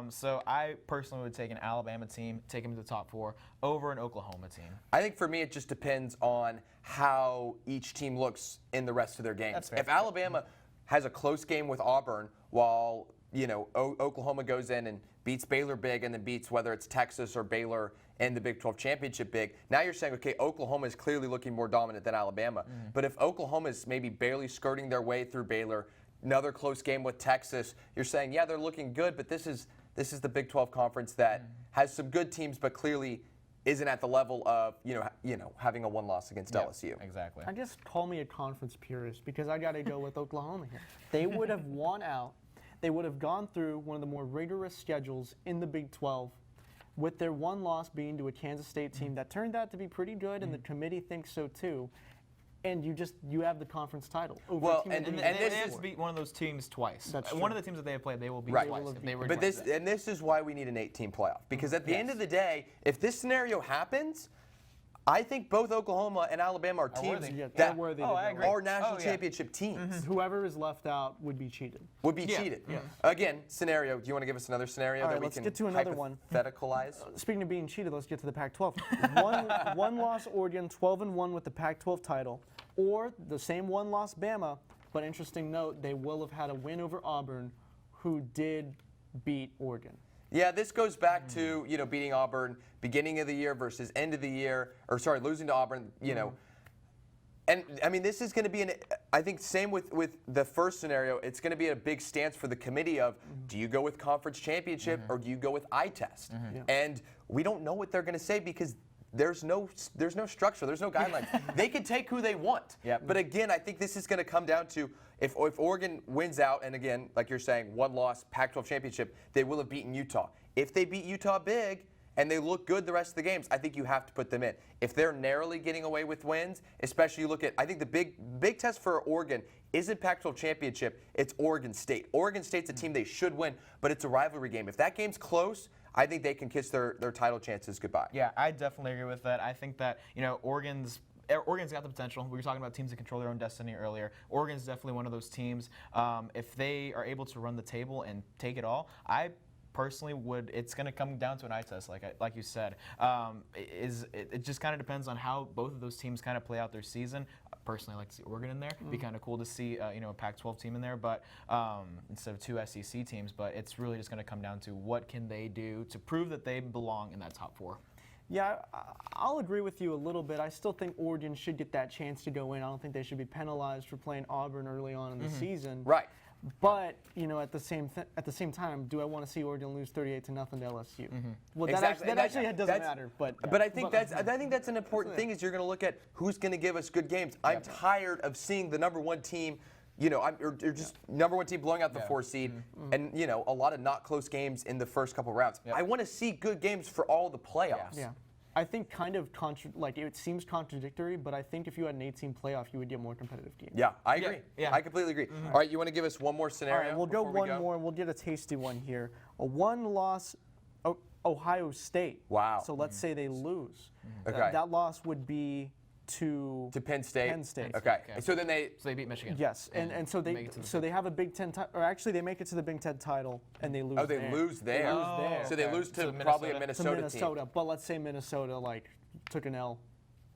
[SPEAKER 5] So I personally would take an Alabama team, take them to the top 4 over an Oklahoma team.
[SPEAKER 2] I think for me it just depends on how each team looks in the rest of their games.
[SPEAKER 5] That's fair.
[SPEAKER 2] If Alabama has a close game with Auburn while Oklahoma goes in and beats Baylor big and then beats whether it's Texas or Baylor in the Big 12 championship big, now you're saying, okay, Oklahoma is clearly looking more dominant than Alabama. But if Oklahoma is maybe barely skirting their way through Baylor, another close game with Texas. You're saying, yeah, they're looking good, but this is the Big 12 conference that has some good teams, but clearly isn't at the level of having a one loss against LSU.
[SPEAKER 5] Exactly.
[SPEAKER 1] I guess call me a conference purist because I got to go with Oklahoma here. They would have won out. They would have gone through one of the more rigorous schedules in the Big 12, with their one loss being to a Kansas State team that turned out to be pretty good, and the committee thinks so too. And you have the conference title. Over
[SPEAKER 2] Well,
[SPEAKER 1] a team that
[SPEAKER 2] and
[SPEAKER 1] didn't
[SPEAKER 5] And
[SPEAKER 1] play
[SPEAKER 5] they have
[SPEAKER 1] for
[SPEAKER 5] to
[SPEAKER 1] it.
[SPEAKER 5] beat one of those teams twice.
[SPEAKER 1] That's
[SPEAKER 5] One
[SPEAKER 1] true.
[SPEAKER 5] of the teams that they have played, they will beat
[SPEAKER 2] Right.
[SPEAKER 5] twice.
[SPEAKER 1] They will
[SPEAKER 5] If they were
[SPEAKER 2] But
[SPEAKER 5] twice.
[SPEAKER 2] this is why we need an 8-team playoff, because at the end of the day, if this scenario happens, I think both Oklahoma and Alabama are teams
[SPEAKER 5] worthy.
[SPEAKER 1] Yeah,
[SPEAKER 2] that
[SPEAKER 1] they're worthy to
[SPEAKER 5] I
[SPEAKER 1] go.
[SPEAKER 5] agree.
[SPEAKER 2] are national
[SPEAKER 5] Oh, yeah.
[SPEAKER 2] championship teams.
[SPEAKER 1] Whoever is left out would be cheated.
[SPEAKER 2] Would be
[SPEAKER 5] Yeah.
[SPEAKER 2] cheated. Again, scenario. Do you want to give us another scenario
[SPEAKER 1] All
[SPEAKER 2] that
[SPEAKER 1] right,
[SPEAKER 2] we
[SPEAKER 1] let's
[SPEAKER 2] can
[SPEAKER 1] get to another one.
[SPEAKER 2] hypotheticalize?
[SPEAKER 1] Speaking of being cheated, let's get to the Pac-12. one loss Oregon, 12-1 with the Pac-12 title, or the same one loss Bama. But interesting note, they will have had a win over Auburn, who did beat Oregon.
[SPEAKER 2] Yeah, this goes back to beating Auburn beginning of the year versus end of the year, or sorry, losing to Auburn. And I mean, this is going to be I think same with the first scenario. It's going to be a big stance for the committee of do you go with conference championship or do you go with eye test? And we don't know what they're going to say because there's no structure, there's no guidelines. They can take who they want.
[SPEAKER 5] Yep.
[SPEAKER 2] But again, I think this is going to come down to if Oregon wins out, and again, like you're saying, one loss, Pac-12 championship, they will have beaten Utah. If they beat Utah big and they look good the rest of the games, I think you have to put them in. If they're narrowly getting away with wins, especially you look at, I think the big test for Oregon isn't Pac-12 championship, it's Oregon State. Oregon State's a team they should win, but it's a rivalry game. If that game's close, I think they can kiss their title chances goodbye.
[SPEAKER 5] Yeah, I definitely agree with that. I think that Oregon's got the potential. We were talking about teams that control their own destiny earlier. Oregon's definitely one of those teams. If they are able to run the table and take it all, I personally would. It's going to come down to an eye test, like you said. It just kind of depends on how both of those teams kind of play out their season. Personally, I like to see Oregon in there. It'd be kind of cool to see a Pac-12 team in there, but instead of two SEC teams. But it's really just going to come down to what can they do to prove that they belong in that top four.
[SPEAKER 1] Yeah, I'll agree with you a little bit. I still think Oregon should get that chance to go in. I don't think they should be penalized for playing Auburn early on in the season.
[SPEAKER 2] Right.
[SPEAKER 1] But at the same time, do I want to see Oregon lose 38-0 to LSU? Well,
[SPEAKER 2] Exactly.
[SPEAKER 1] that actually doesn't matter. But
[SPEAKER 2] I think that's an important thing is you're going to look at who's going to give us good games. I'm tired of seeing the number one team, or just number one team blowing out the 4 seed, and a lot of not close games in the first couple rounds. I want to see good games for all the playoffs.
[SPEAKER 1] Yeah. I think kind of it seems contradictory, but I think if you had an 8-team playoff, you would get more competitive games.
[SPEAKER 2] Yeah, I agree.
[SPEAKER 5] Yeah.
[SPEAKER 2] I completely agree. All right, you want to give us one more
[SPEAKER 1] All
[SPEAKER 2] scenario?
[SPEAKER 1] right, we'll go
[SPEAKER 2] before we
[SPEAKER 1] one more. We'll get a tasty one here. A one-loss Ohio State.
[SPEAKER 2] Wow.
[SPEAKER 1] So let's say they lose.
[SPEAKER 2] Okay.
[SPEAKER 1] That loss would be to
[SPEAKER 2] To Penn State.
[SPEAKER 1] Penn State.
[SPEAKER 2] Okay. So then
[SPEAKER 5] So they beat Michigan.
[SPEAKER 1] Yes, and so
[SPEAKER 5] make
[SPEAKER 1] they
[SPEAKER 5] it to the
[SPEAKER 1] they have a Big Ten title, or actually they make it to the Big Ten title and they lose.
[SPEAKER 2] they
[SPEAKER 1] there.
[SPEAKER 2] lose there.
[SPEAKER 1] They lose there.
[SPEAKER 2] So they lose to
[SPEAKER 5] So
[SPEAKER 2] probably a
[SPEAKER 1] to
[SPEAKER 2] Minnesota
[SPEAKER 1] Minnesota,
[SPEAKER 2] team.
[SPEAKER 1] but let's say Minnesota took an L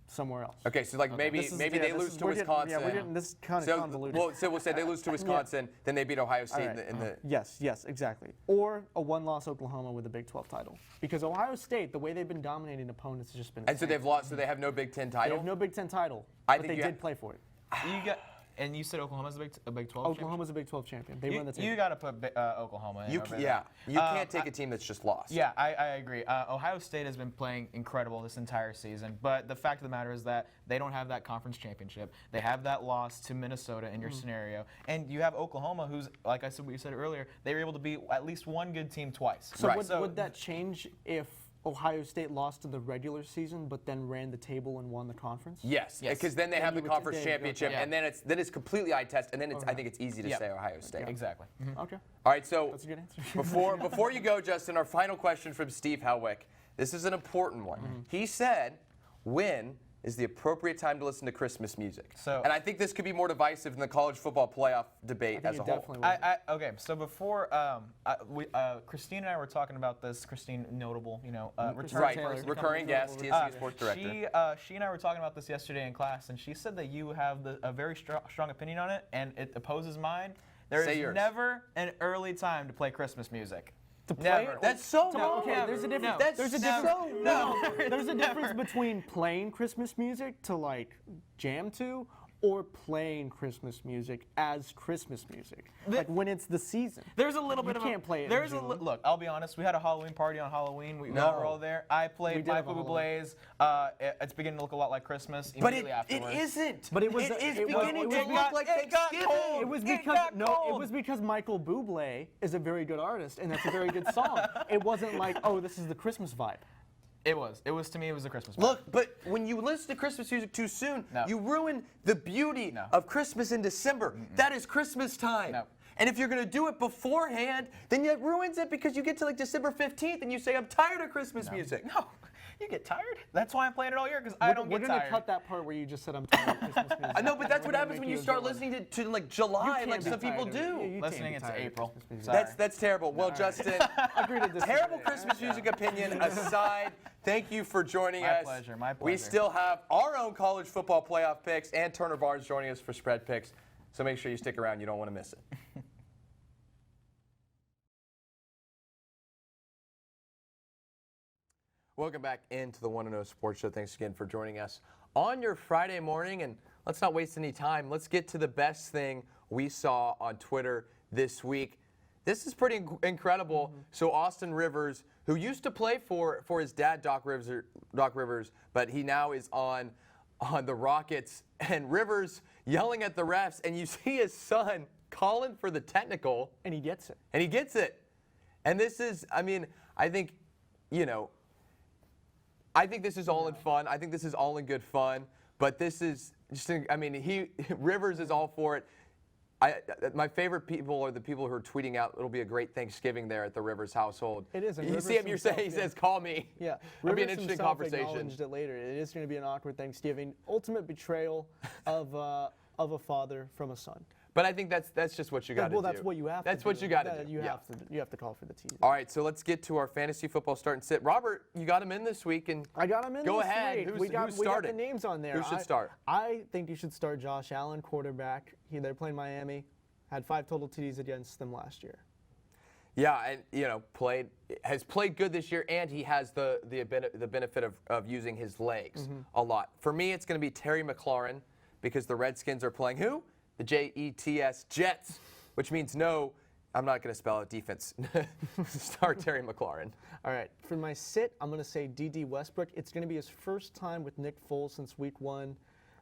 [SPEAKER 1] somewhere else.
[SPEAKER 2] Okay, so maybe
[SPEAKER 1] This is-
[SPEAKER 2] maybe
[SPEAKER 1] yeah,
[SPEAKER 2] they
[SPEAKER 1] this
[SPEAKER 2] lose
[SPEAKER 1] is-
[SPEAKER 2] to
[SPEAKER 1] we're getting-
[SPEAKER 2] Wisconsin.
[SPEAKER 1] Yeah, we're getting this kind of
[SPEAKER 2] So,
[SPEAKER 1] convoluted.
[SPEAKER 2] we'll say they lose to Wisconsin, then they beat Ohio State
[SPEAKER 1] All right.
[SPEAKER 2] in the
[SPEAKER 1] Yes, exactly. Or a one-loss Oklahoma with a Big 12 title, because Ohio State, the way they've been dominating opponents, has just been.
[SPEAKER 2] and so
[SPEAKER 1] insane.
[SPEAKER 2] they've lost. So they have no Big Ten
[SPEAKER 1] They
[SPEAKER 2] title.
[SPEAKER 1] have no Big Ten title,
[SPEAKER 2] I
[SPEAKER 1] but
[SPEAKER 2] think
[SPEAKER 1] they
[SPEAKER 2] you
[SPEAKER 1] did play for it.
[SPEAKER 5] And you said Oklahoma's a Big 12
[SPEAKER 1] Oklahoma's a Big 12 champion. They run the
[SPEAKER 5] You
[SPEAKER 1] table.
[SPEAKER 5] got to put Oklahoma in.
[SPEAKER 2] You
[SPEAKER 5] over
[SPEAKER 2] yeah.
[SPEAKER 5] there.
[SPEAKER 2] You can't take a team that's just lost.
[SPEAKER 5] Yeah, I agree. Ohio State has been playing incredible this entire season, but the fact of the matter is that they don't have that conference championship. They have that loss to Minnesota in your scenario, and you have Oklahoma, who's, like I said, we said earlier, they were able to beat at least one good team twice.
[SPEAKER 1] So,
[SPEAKER 2] Right.
[SPEAKER 1] would that change if Ohio State lost in the regular season, but then ran the table and won the conference?
[SPEAKER 2] Yes,
[SPEAKER 5] Yes.
[SPEAKER 2] because then they have the
[SPEAKER 1] you would-
[SPEAKER 2] conference
[SPEAKER 1] there you go.
[SPEAKER 2] championship,
[SPEAKER 5] Yeah.
[SPEAKER 2] and then it's completely eye test, and then I think it's easy to
[SPEAKER 5] Yeah.
[SPEAKER 2] say Ohio State.
[SPEAKER 5] Exactly.
[SPEAKER 1] Okay,
[SPEAKER 2] All right, so
[SPEAKER 1] that's a good answer.
[SPEAKER 2] before you go, Justin, our final question from Steve Helwick. This is an important one. He said, "When is the appropriate time to listen to Christmas music?"
[SPEAKER 5] So-
[SPEAKER 2] and I think this could be more divisive in the college football playoff debate
[SPEAKER 1] I
[SPEAKER 2] as a
[SPEAKER 1] think it
[SPEAKER 2] whole.
[SPEAKER 1] definitely would.
[SPEAKER 5] Okay, so before Christine and I were talking about this. Christine, notable, return
[SPEAKER 2] Right,
[SPEAKER 1] Taylor.
[SPEAKER 5] person,
[SPEAKER 2] recurring guest, TSTV sports director.
[SPEAKER 5] She and I were talking about this yesterday in class, and she said that you have a very strong opinion on it, and it opposes mine. There
[SPEAKER 2] Say
[SPEAKER 5] is
[SPEAKER 2] yours.
[SPEAKER 5] never an early time to play Christmas music.
[SPEAKER 1] play
[SPEAKER 5] Never.
[SPEAKER 1] it?
[SPEAKER 2] That's so
[SPEAKER 1] No,
[SPEAKER 2] wrong.
[SPEAKER 1] okay, there's a difference.
[SPEAKER 5] No.
[SPEAKER 2] That's
[SPEAKER 1] There's a
[SPEAKER 2] so
[SPEAKER 1] difference.
[SPEAKER 2] wrong.
[SPEAKER 1] There's a difference between playing Christmas music to like jam to, or playing Christmas music as Christmas music. Like when it's the season.
[SPEAKER 5] There's a little
[SPEAKER 1] You
[SPEAKER 5] bit of
[SPEAKER 1] can't play it in
[SPEAKER 5] There's
[SPEAKER 1] June.
[SPEAKER 5] look. I'll be honest. We had a Halloween party on Halloween. We
[SPEAKER 2] No.
[SPEAKER 5] all were all there. I
[SPEAKER 1] We
[SPEAKER 5] played
[SPEAKER 1] did have
[SPEAKER 5] Michael
[SPEAKER 1] a Halloween.
[SPEAKER 5] Bublé's. It's beginning to look a lot like Christmas.
[SPEAKER 2] But it
[SPEAKER 5] Immediately afterwards.
[SPEAKER 2] isn't.
[SPEAKER 1] But it was-
[SPEAKER 2] It is
[SPEAKER 1] it was-
[SPEAKER 2] beginning
[SPEAKER 1] it
[SPEAKER 2] to
[SPEAKER 1] was-
[SPEAKER 2] look like
[SPEAKER 5] it got
[SPEAKER 2] Thanksgiving.
[SPEAKER 5] cold.
[SPEAKER 1] It was
[SPEAKER 5] It
[SPEAKER 1] because
[SPEAKER 5] got
[SPEAKER 1] it
[SPEAKER 5] cold.
[SPEAKER 1] was because Michael Bublé is a very good artist and that's a very good song. It wasn't like, oh, this is the Christmas vibe.
[SPEAKER 5] It was. It was to me. It was a Christmas.
[SPEAKER 2] Look, but when you listen to Christmas music too soon,
[SPEAKER 5] No.
[SPEAKER 2] you ruin the beauty
[SPEAKER 5] No.
[SPEAKER 2] of Christmas in December. That is Christmas time.
[SPEAKER 5] No.
[SPEAKER 2] And if you're going to do it beforehand, then it ruins it because you get to like December 15th and you say, I'm tired of Christmas music.
[SPEAKER 5] No, you get tired. That's why I'm playing it all year because I don't
[SPEAKER 1] We're
[SPEAKER 5] get
[SPEAKER 1] gonna
[SPEAKER 5] tired.
[SPEAKER 1] cut that part where you just said I'm tired of Christmas music.
[SPEAKER 2] I know, but that's
[SPEAKER 1] We're
[SPEAKER 2] what
[SPEAKER 1] gonna
[SPEAKER 2] happens
[SPEAKER 1] make
[SPEAKER 2] when you
[SPEAKER 1] a
[SPEAKER 2] start
[SPEAKER 1] good one.
[SPEAKER 2] listening to like July,
[SPEAKER 1] can't
[SPEAKER 2] like
[SPEAKER 1] be
[SPEAKER 2] some people
[SPEAKER 1] tired of it.
[SPEAKER 2] do.
[SPEAKER 1] You can't
[SPEAKER 5] Listening
[SPEAKER 1] be
[SPEAKER 5] into
[SPEAKER 1] tired of
[SPEAKER 5] April.
[SPEAKER 1] Christmas music.
[SPEAKER 5] Sorry.
[SPEAKER 2] That's terrible. Well, Justin,
[SPEAKER 1] Agree to disagree.
[SPEAKER 2] terrible Christmas music opinion aside, thank you for joining
[SPEAKER 5] My
[SPEAKER 2] us.
[SPEAKER 5] pleasure, my
[SPEAKER 2] We
[SPEAKER 5] pleasure.
[SPEAKER 2] still have our own college football playoff picks and Turner Barnes joining us for spread picks. So make sure you stick around. You don't want to miss it. Welcome back into the 1-0 Sports Show. Thanks again for joining us on your Friday morning. And let's not waste any time. Let's get to the best thing we saw on Twitter this week. This is pretty incredible. So Austin Rivers, who used to play for his dad, Doc Rivers, but he now is on the Rockets. And Rivers yelling at the refs, and you see his son calling for the technical.
[SPEAKER 1] And he gets it.
[SPEAKER 2] And he gets it. And this is, I mean, I think, I think this is all in fun. I think this is all in good fun. But this is just, I mean, Rivers is all for it. My favorite people are the people who are tweeting out, it'll be a great Thanksgiving there at the Rivers household.
[SPEAKER 1] It is, and
[SPEAKER 2] You
[SPEAKER 1] Rivers
[SPEAKER 2] see him,
[SPEAKER 1] himself,
[SPEAKER 2] he says, call me.
[SPEAKER 1] Yeah,
[SPEAKER 2] It'll be an
[SPEAKER 1] Rivers
[SPEAKER 2] interesting
[SPEAKER 1] himself
[SPEAKER 2] conversation.
[SPEAKER 1] acknowledged it later. It is going to be an awkward Thanksgiving. Ultimate betrayal of a father from a son.
[SPEAKER 2] But I think that's just what you got to do.
[SPEAKER 1] Well, that's what you have to do.
[SPEAKER 2] That's what you got to do.
[SPEAKER 1] You
[SPEAKER 2] Yeah.
[SPEAKER 1] have to call for the tease.
[SPEAKER 2] All right, so let's get to our fantasy football start and sit. Robert, you got him in this week, and
[SPEAKER 1] I got him in
[SPEAKER 2] Go
[SPEAKER 1] this
[SPEAKER 2] ahead.
[SPEAKER 1] week.
[SPEAKER 2] Who's
[SPEAKER 1] We got the
[SPEAKER 2] starting?
[SPEAKER 1] names on there.
[SPEAKER 2] Who should start?
[SPEAKER 1] I think you should start Josh Allen, quarterback. They're playing Miami. Had 5 total TDs against them last year.
[SPEAKER 2] Yeah, and has played good this year, and he has the benefit of using his legs a lot. For me, it's going to be Terry McLaurin because the Redskins are playing who? The Jets, which means no. I'm not going to spell it defense. Start Terry McLaurin.
[SPEAKER 1] All right, for my sit, I'm going to say D.D. Westbrook. It's going to be his first time with Nick Foles since week 1.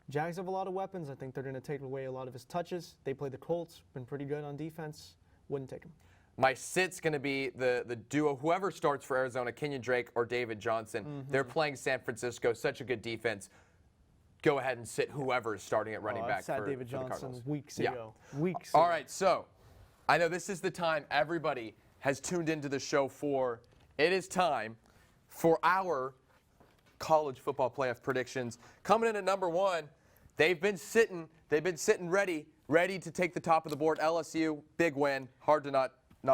[SPEAKER 1] Jags have a lot of weapons. I think they're going to take away a lot of his touches. They play the Colts, been pretty good on defense. Wouldn't take him.
[SPEAKER 2] My sit's going to be the duo, whoever starts for Arizona, Kenyon Drake or David Johnson. They're playing San Francisco, such a good defense. Go ahead and sit whoever is starting at running back
[SPEAKER 1] I've sat
[SPEAKER 2] for
[SPEAKER 1] David
[SPEAKER 2] the
[SPEAKER 1] Johnson
[SPEAKER 2] Cardinals.
[SPEAKER 1] weeks
[SPEAKER 2] Yeah.
[SPEAKER 1] ago. Weeks
[SPEAKER 2] All
[SPEAKER 1] ago.
[SPEAKER 2] right, so I know this is the time everybody has tuned into the show for. It is time for our college football playoff predictions. Coming in at number 1, they've been sitting ready to take the top of the board. LSU, big win. Hard to not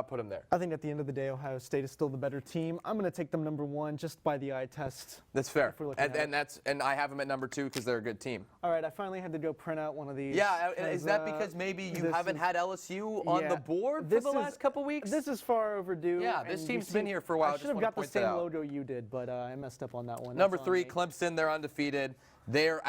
[SPEAKER 2] put them there.
[SPEAKER 1] I think at the end of the day, Ohio State is still the better team. I'm going to take them number 1 just by the eye test.
[SPEAKER 2] That's fair.
[SPEAKER 1] If we're looking at it.
[SPEAKER 2] And I have them at number 2 because they're a good team.
[SPEAKER 1] All right, I finally had to go print out one of these.
[SPEAKER 2] Yeah, is that
[SPEAKER 1] 'cause,
[SPEAKER 2] because maybe you
[SPEAKER 1] this
[SPEAKER 2] haven't
[SPEAKER 1] is-
[SPEAKER 2] had LSU on
[SPEAKER 1] Yeah,
[SPEAKER 2] the board for
[SPEAKER 1] this
[SPEAKER 2] the
[SPEAKER 1] is-
[SPEAKER 2] last couple weeks?
[SPEAKER 1] This is far overdue.
[SPEAKER 2] Yeah, this
[SPEAKER 1] and
[SPEAKER 2] team's
[SPEAKER 1] you
[SPEAKER 2] been here for a while. I
[SPEAKER 1] I
[SPEAKER 2] just
[SPEAKER 1] should have
[SPEAKER 2] wanna
[SPEAKER 1] got the
[SPEAKER 2] point that
[SPEAKER 1] same
[SPEAKER 2] out.
[SPEAKER 1] logo you did, but I messed up on that one.
[SPEAKER 2] Number
[SPEAKER 1] That's on
[SPEAKER 2] 3,
[SPEAKER 1] me.
[SPEAKER 2] Clemson. They're undefeated. They're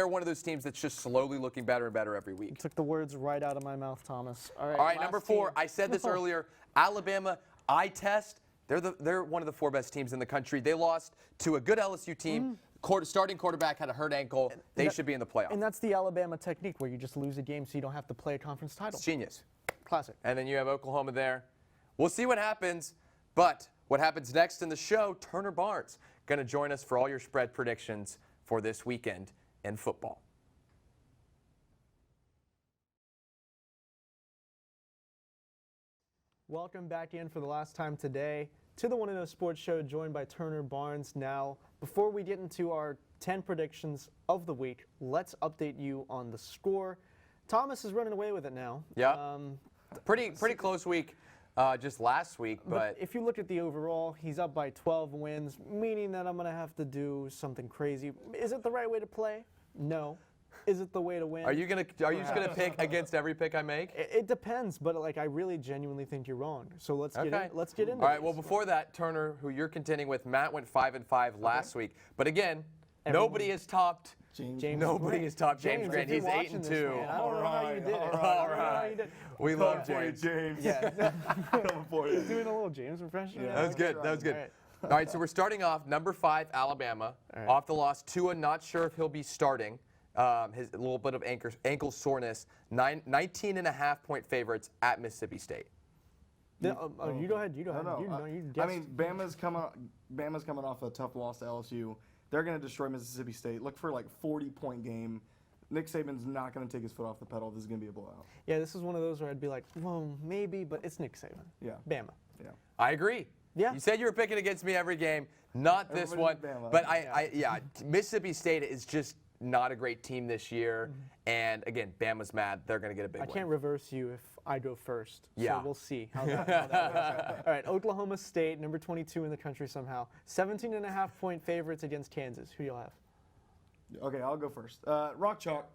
[SPEAKER 2] one of those teams that's just slowly looking better and better every week.
[SPEAKER 1] Took the words right out of my mouth, Thomas. All right,
[SPEAKER 2] All right,
[SPEAKER 1] last
[SPEAKER 2] number 4.
[SPEAKER 1] team.
[SPEAKER 2] I said this earlier. Alabama. Eye test. They're one of the 4 best teams in the country. They lost to a good LSU team. Starting quarterback had a hurt ankle. They should be in the playoffs.
[SPEAKER 1] And that's the Alabama technique where you just lose a game so you don't have to play a conference title.
[SPEAKER 2] It's genius.
[SPEAKER 1] Classic.
[SPEAKER 2] And then you have Oklahoma there. We'll see what happens. But what happens next in the show, Turner Barnes going to join us for all your spread predictions for this weekend in football.
[SPEAKER 1] Welcome back in for the last time today to the 1-0 Sports Show, joined by Turner Barnes. Now, before we get into our 10 predictions of the week, let's update you on the score. Thomas is running away with it now.
[SPEAKER 2] Yeah. Pretty close week just last week, but
[SPEAKER 1] if you look at the overall, he's up by 12 wins, meaning that I'm going to have to do something crazy. Is it the right way to play? No. Is it the way to win?
[SPEAKER 2] are you just gonna pick against every pick I make?
[SPEAKER 1] It depends, but I really genuinely think you're wrong. So let's get into
[SPEAKER 2] All right.
[SPEAKER 1] this.
[SPEAKER 2] Well, before that, Turner, who you're contending with, Matt went 5-5 last week, but again, nobody has topped
[SPEAKER 1] James
[SPEAKER 2] Nobody
[SPEAKER 1] Grant.
[SPEAKER 2] has topped James Grant.
[SPEAKER 1] if you're
[SPEAKER 2] He's
[SPEAKER 1] watching
[SPEAKER 2] 8-2.
[SPEAKER 1] this, man, I don't know how you did it.
[SPEAKER 4] All
[SPEAKER 1] I don't
[SPEAKER 2] right.
[SPEAKER 1] know how you did it.
[SPEAKER 2] We love James.
[SPEAKER 4] James.
[SPEAKER 1] Yeah.
[SPEAKER 4] Coming for you.
[SPEAKER 1] Doing a little James impression.
[SPEAKER 4] Yeah.
[SPEAKER 2] That was good. That was good.
[SPEAKER 1] All right.
[SPEAKER 2] All right, so we're starting off number 5, Alabama.
[SPEAKER 1] right.
[SPEAKER 2] Off the loss, Tua, not sure if he'll be starting. His a little bit of ankle soreness. 19.5-point favorites at Mississippi State.
[SPEAKER 1] You go ahead. You go ahead.
[SPEAKER 6] No,
[SPEAKER 1] You
[SPEAKER 6] I
[SPEAKER 1] guessed.
[SPEAKER 6] mean, Bama's coming off a tough loss to LSU. They're going to destroy Mississippi State. Look for like 40-point game. Nick Saban's not going to take his foot off the pedal. This is going to be a blowout.
[SPEAKER 1] Yeah, this is one of those where I'd be like, well, maybe, but it's Nick Saban.
[SPEAKER 6] Yeah.
[SPEAKER 1] Bama.
[SPEAKER 6] Yeah.
[SPEAKER 2] I agree.
[SPEAKER 1] Yeah.
[SPEAKER 2] You said you were picking against me every game. Not this one.
[SPEAKER 6] Everybody's Bama.
[SPEAKER 2] But Mississippi State is just not a great team this year. And again, Bama's mad. They're going to get a big
[SPEAKER 1] I
[SPEAKER 2] win.
[SPEAKER 1] can't reverse you if I go first.
[SPEAKER 2] Yeah.
[SPEAKER 1] So we'll see how that works. All right, Oklahoma State, number 22 in the country somehow. 17.5-point favorites against Kansas. Who do you have?
[SPEAKER 6] Okay, I'll go first. Rock Chalk,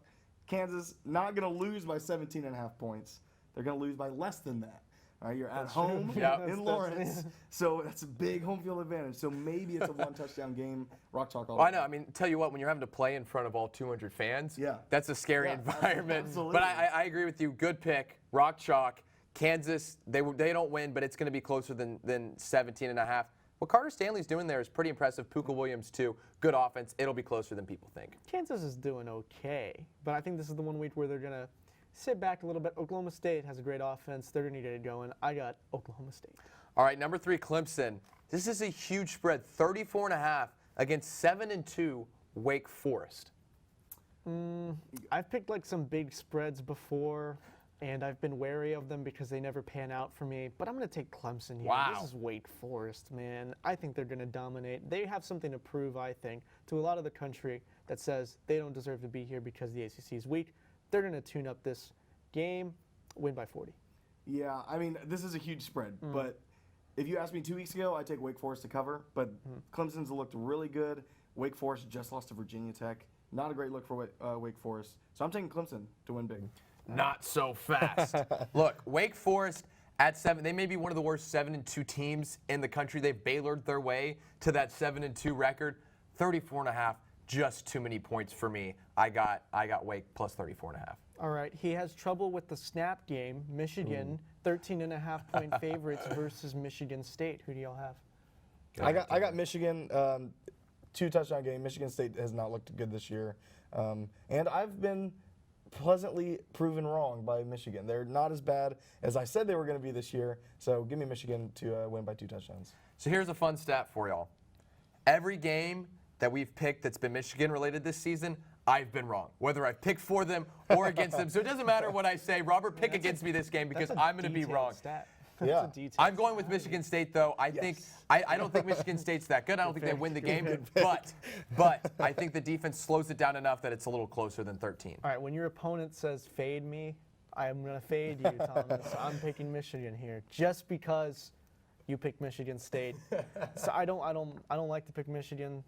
[SPEAKER 6] Kansas, not going to lose by 17.5 points. They're going to lose by less than that. All right, you're at home
[SPEAKER 2] Yep.
[SPEAKER 6] in Lawrence, so that's a big home field advantage. So maybe it's a one-touchdown game. Rock Chalk all
[SPEAKER 2] Well, I
[SPEAKER 6] day.
[SPEAKER 2] know. I mean, tell you what, when you're having to play in front of all 200 fans,
[SPEAKER 6] Yeah.
[SPEAKER 2] that's a scary
[SPEAKER 6] Yeah,
[SPEAKER 2] environment.
[SPEAKER 6] absolutely.
[SPEAKER 2] But I agree with you. Good pick. Rock Chalk. Kansas, they don't win, but it's going to be closer than 17.5. What Carter Stanley's doing there is pretty impressive. Puka Williams, too. Good offense. It'll be closer than people think.
[SPEAKER 1] Kansas is doing okay, but I think this is the one week where they're going to sit back a little bit. Oklahoma State has a great offense. They're going to get it going. I got Oklahoma State.
[SPEAKER 2] All right, number 3, Clemson. This is a huge spread, 34.5 against 7-2 Wake Forest.
[SPEAKER 1] I've picked like some big spreads before, and I've been wary of them because they never pan out for me. But I'm going to take Clemson here.
[SPEAKER 2] Wow.
[SPEAKER 1] This is Wake Forest, man. I think they're going to dominate. They have something to prove, I think, to a lot of the country that says they don't deserve to be here because the ACC is weak. They're going to tune up this game, win by 40.
[SPEAKER 6] Yeah, I mean, this is a huge spread, but if you asked me 2 weeks ago, I'd take Wake Forest to cover, but Clemson's looked really good. Wake Forest just lost to Virginia Tech. Not a great look for Wake Forest. So I'm taking Clemson to win big.
[SPEAKER 2] Not so fast. Look, Wake Forest at 7, they may be one of the worst 7-2 teams in the country. They Baylored their way to that 7-2 record. 34.5, just too many points for me. I got Wake plus 34.5.
[SPEAKER 1] All right, he has trouble with the snap game. Michigan, 13.5-point favorites versus Michigan State. Who do y'all have?
[SPEAKER 6] I got Michigan, 2-touchdown game. Michigan State has not looked good this year. And I've been pleasantly proven wrong by Michigan. They're not as bad as I said they were going to be this year. So give me Michigan to win by 2 touchdowns.
[SPEAKER 2] So here's a fun stat for y'all. Every game that we've picked that's been Michigan related this season, I've been wrong, whether I've picked for them or against them. So it doesn't matter what I say. Robert, pick against me this game because I'm going to be wrong.
[SPEAKER 1] Stat.
[SPEAKER 6] Yeah.
[SPEAKER 1] That's a detailed
[SPEAKER 2] I'm going with Michigan State, though. I don't think Michigan State's that good. I don't think they win the game, but I think the defense slows it down enough that it's a little closer than 13.
[SPEAKER 1] All right, when your opponent says fade me, I'm going to fade you, Thomas. I'm picking Michigan here just because you picked Michigan State. So I don't like to pick Michigan.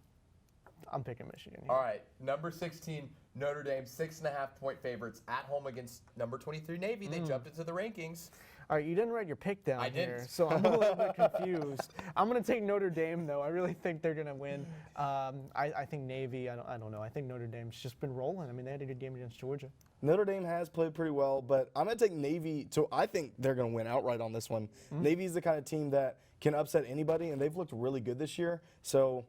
[SPEAKER 1] I'm picking Michigan here.
[SPEAKER 2] All right, number 16, Notre Dame, 6.5-point favorites at home against number 23 Navy. They jumped into the rankings.
[SPEAKER 1] All right, you didn't write your pick down
[SPEAKER 2] I
[SPEAKER 1] here,
[SPEAKER 2] didn't.
[SPEAKER 1] so I'm a little bit confused. I'm going to take Notre Dame, though. I really think they're going to win. I think Navy, I don't know. I think Notre Dame's just been rolling. I mean, they had a good game against Georgia.
[SPEAKER 6] Notre Dame has played pretty well, but I'm going to take Navy. So I think they're going to win outright on this one. Navy's the kind of team that can upset anybody, and they've looked really good this year. So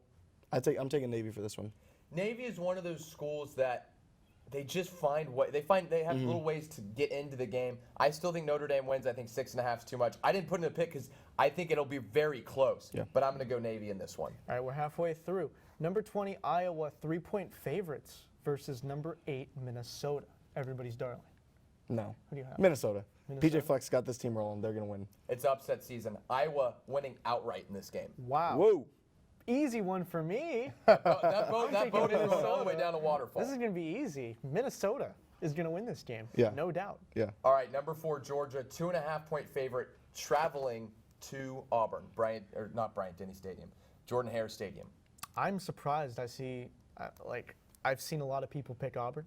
[SPEAKER 6] I'm taking Navy for this one.
[SPEAKER 2] Navy is one of those schools that they just find they have little ways to get into the game. I still think Notre Dame wins. I think 6.5 is too much. I didn't put in a pick because I think it'll be very close.
[SPEAKER 6] Yeah.
[SPEAKER 2] But I'm going to go Navy in this one.
[SPEAKER 1] All right, we're halfway through. Number 20, Iowa, 3-point favorites versus number 8, Minnesota. Everybody's darling.
[SPEAKER 6] No.
[SPEAKER 1] Who do you have?
[SPEAKER 6] Minnesota.
[SPEAKER 1] Minnesota?
[SPEAKER 6] PJ Fleck's got this team rolling. They're going to win.
[SPEAKER 2] It's upset season. Iowa winning outright in this game.
[SPEAKER 1] Wow.
[SPEAKER 6] Whoa.
[SPEAKER 1] Easy one for me.
[SPEAKER 2] That boat
[SPEAKER 1] taking
[SPEAKER 2] is going all the
[SPEAKER 1] Minnesota.
[SPEAKER 2] way down a waterfall.
[SPEAKER 1] This is going to be easy. Minnesota is going to win this game.
[SPEAKER 6] Yeah.
[SPEAKER 1] No doubt.
[SPEAKER 6] Yeah.
[SPEAKER 2] All right, number 4, Georgia, 2.5-point favorite, traveling to Auburn. Not Bryant-Denny Stadium, Jordan-Hare Stadium.
[SPEAKER 1] I'm surprised. I see, I've seen a lot of people pick Auburn.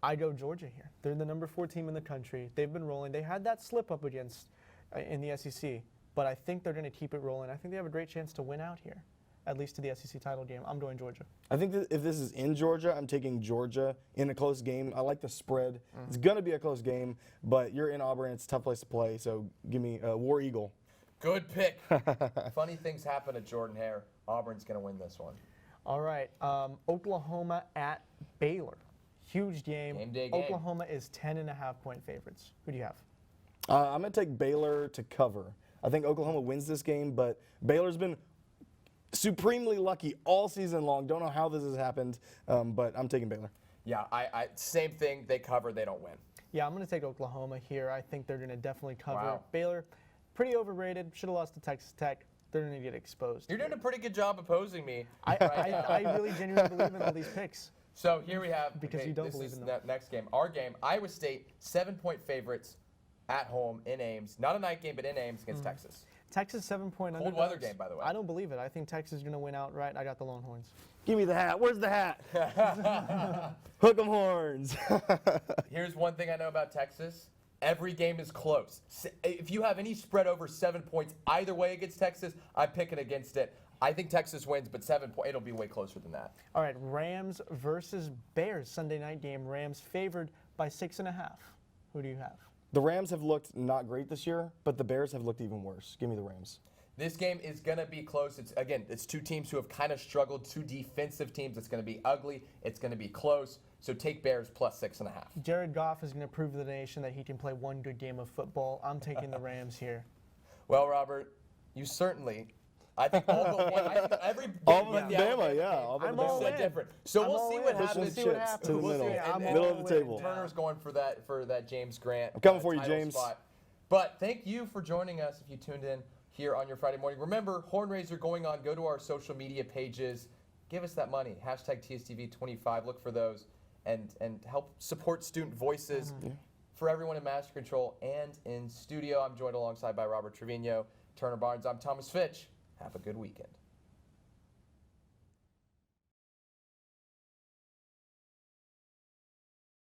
[SPEAKER 1] I go Georgia here. They're the number 4 team in the country. They've been rolling. They had that slip up against in the SEC, but I think they're going to keep it rolling. I think they have a great chance to win out here. at least to the SEC title game. I'm going Georgia.
[SPEAKER 6] I think that if this is in Georgia, I'm taking Georgia in a close game. I like the spread. It's going to be a close game, but you're in Auburn. It's a tough place to play, so give me War Eagle.
[SPEAKER 2] Good pick. Funny things happen at Jordan-Hare. Auburn's going to win this one.
[SPEAKER 1] All right, Oklahoma at Baylor. Huge game.
[SPEAKER 2] Game day game.
[SPEAKER 1] Oklahoma is 10.5-point favorites. Who do you have?
[SPEAKER 6] I'm going to take Baylor to cover. I think Oklahoma wins this game, but Baylor's been supremely lucky all season long. Don't know how this has happened, but I'm taking Baylor.
[SPEAKER 2] Yeah, I same thing. They cover, they don't win.
[SPEAKER 1] Yeah, I'm going to take Oklahoma here. I think they're going to definitely cover.
[SPEAKER 2] Wow.
[SPEAKER 1] Baylor, pretty overrated. Should have lost to Texas Tech. They're going to get exposed.
[SPEAKER 2] You're doing a pretty good job opposing me.
[SPEAKER 1] I really genuinely believe in all these picks.
[SPEAKER 2] So here we have,
[SPEAKER 1] Because you don't
[SPEAKER 2] this
[SPEAKER 1] believe
[SPEAKER 2] is
[SPEAKER 1] in
[SPEAKER 2] the
[SPEAKER 1] them.
[SPEAKER 2] next game. Our game, Iowa State, 7-point favorites at home in Ames. Not a night game, but in Ames against Texas.
[SPEAKER 1] Texas 7-point
[SPEAKER 2] Cold
[SPEAKER 1] underdogs.
[SPEAKER 2] weather game, by the way.
[SPEAKER 1] I don't believe it. I think Texas is going to win outright. I got the Longhorns.
[SPEAKER 6] Give me the hat. Where's the hat? Hook 'em horns.
[SPEAKER 2] Here's one thing I know about Texas. Every game is close. If you have any spread over 7 points either way against Texas, I'm picking against it. I think Texas wins, but 7 points, it'll be way closer than that.
[SPEAKER 1] All right, Rams versus Bears Sunday night game. Rams favored by 6.5. Who do you have?
[SPEAKER 6] The Rams have looked not great this year, but the Bears have looked even worse. Give me the Rams.
[SPEAKER 2] This game is going to be close. It's two teams who have kind of struggled, two defensive teams. It's going to be ugly. It's going to be close. So take Bears plus 6.5.
[SPEAKER 1] Jared Goff is going to prove to the nation that he can play one good game of football. I'm taking the Rams here.
[SPEAKER 2] Well, Robert, you certainly, I think all but one, I think every game
[SPEAKER 6] All
[SPEAKER 2] with
[SPEAKER 6] but
[SPEAKER 2] the
[SPEAKER 6] Bama,
[SPEAKER 2] Alabama
[SPEAKER 6] yeah.
[SPEAKER 2] game
[SPEAKER 6] all but
[SPEAKER 1] I'm
[SPEAKER 6] Bama.
[SPEAKER 1] all
[SPEAKER 2] is
[SPEAKER 1] in.
[SPEAKER 2] different. So
[SPEAKER 1] I'm
[SPEAKER 2] we'll
[SPEAKER 1] all
[SPEAKER 2] see
[SPEAKER 1] in.
[SPEAKER 2] what
[SPEAKER 1] Push
[SPEAKER 2] happens.
[SPEAKER 6] Pushing chips to the
[SPEAKER 2] We'll
[SPEAKER 6] middle.
[SPEAKER 2] see. And
[SPEAKER 6] Middle of the
[SPEAKER 1] all
[SPEAKER 6] table.
[SPEAKER 1] in.
[SPEAKER 2] Turner's going for that James Grant.
[SPEAKER 6] I'm coming for you,
[SPEAKER 2] title
[SPEAKER 6] James.
[SPEAKER 2] spot. But thank you for joining us if you tuned in here on your Friday morning. Remember, horn raiser going on. Go to our social media pages. Give us that money. Hashtag TSTV25. Look for those and help support student voices. For everyone in Master Control and in studio, I'm joined alongside by Robert Trevino, Turner Barnes. I'm Thomas Fitch. Have a good weekend.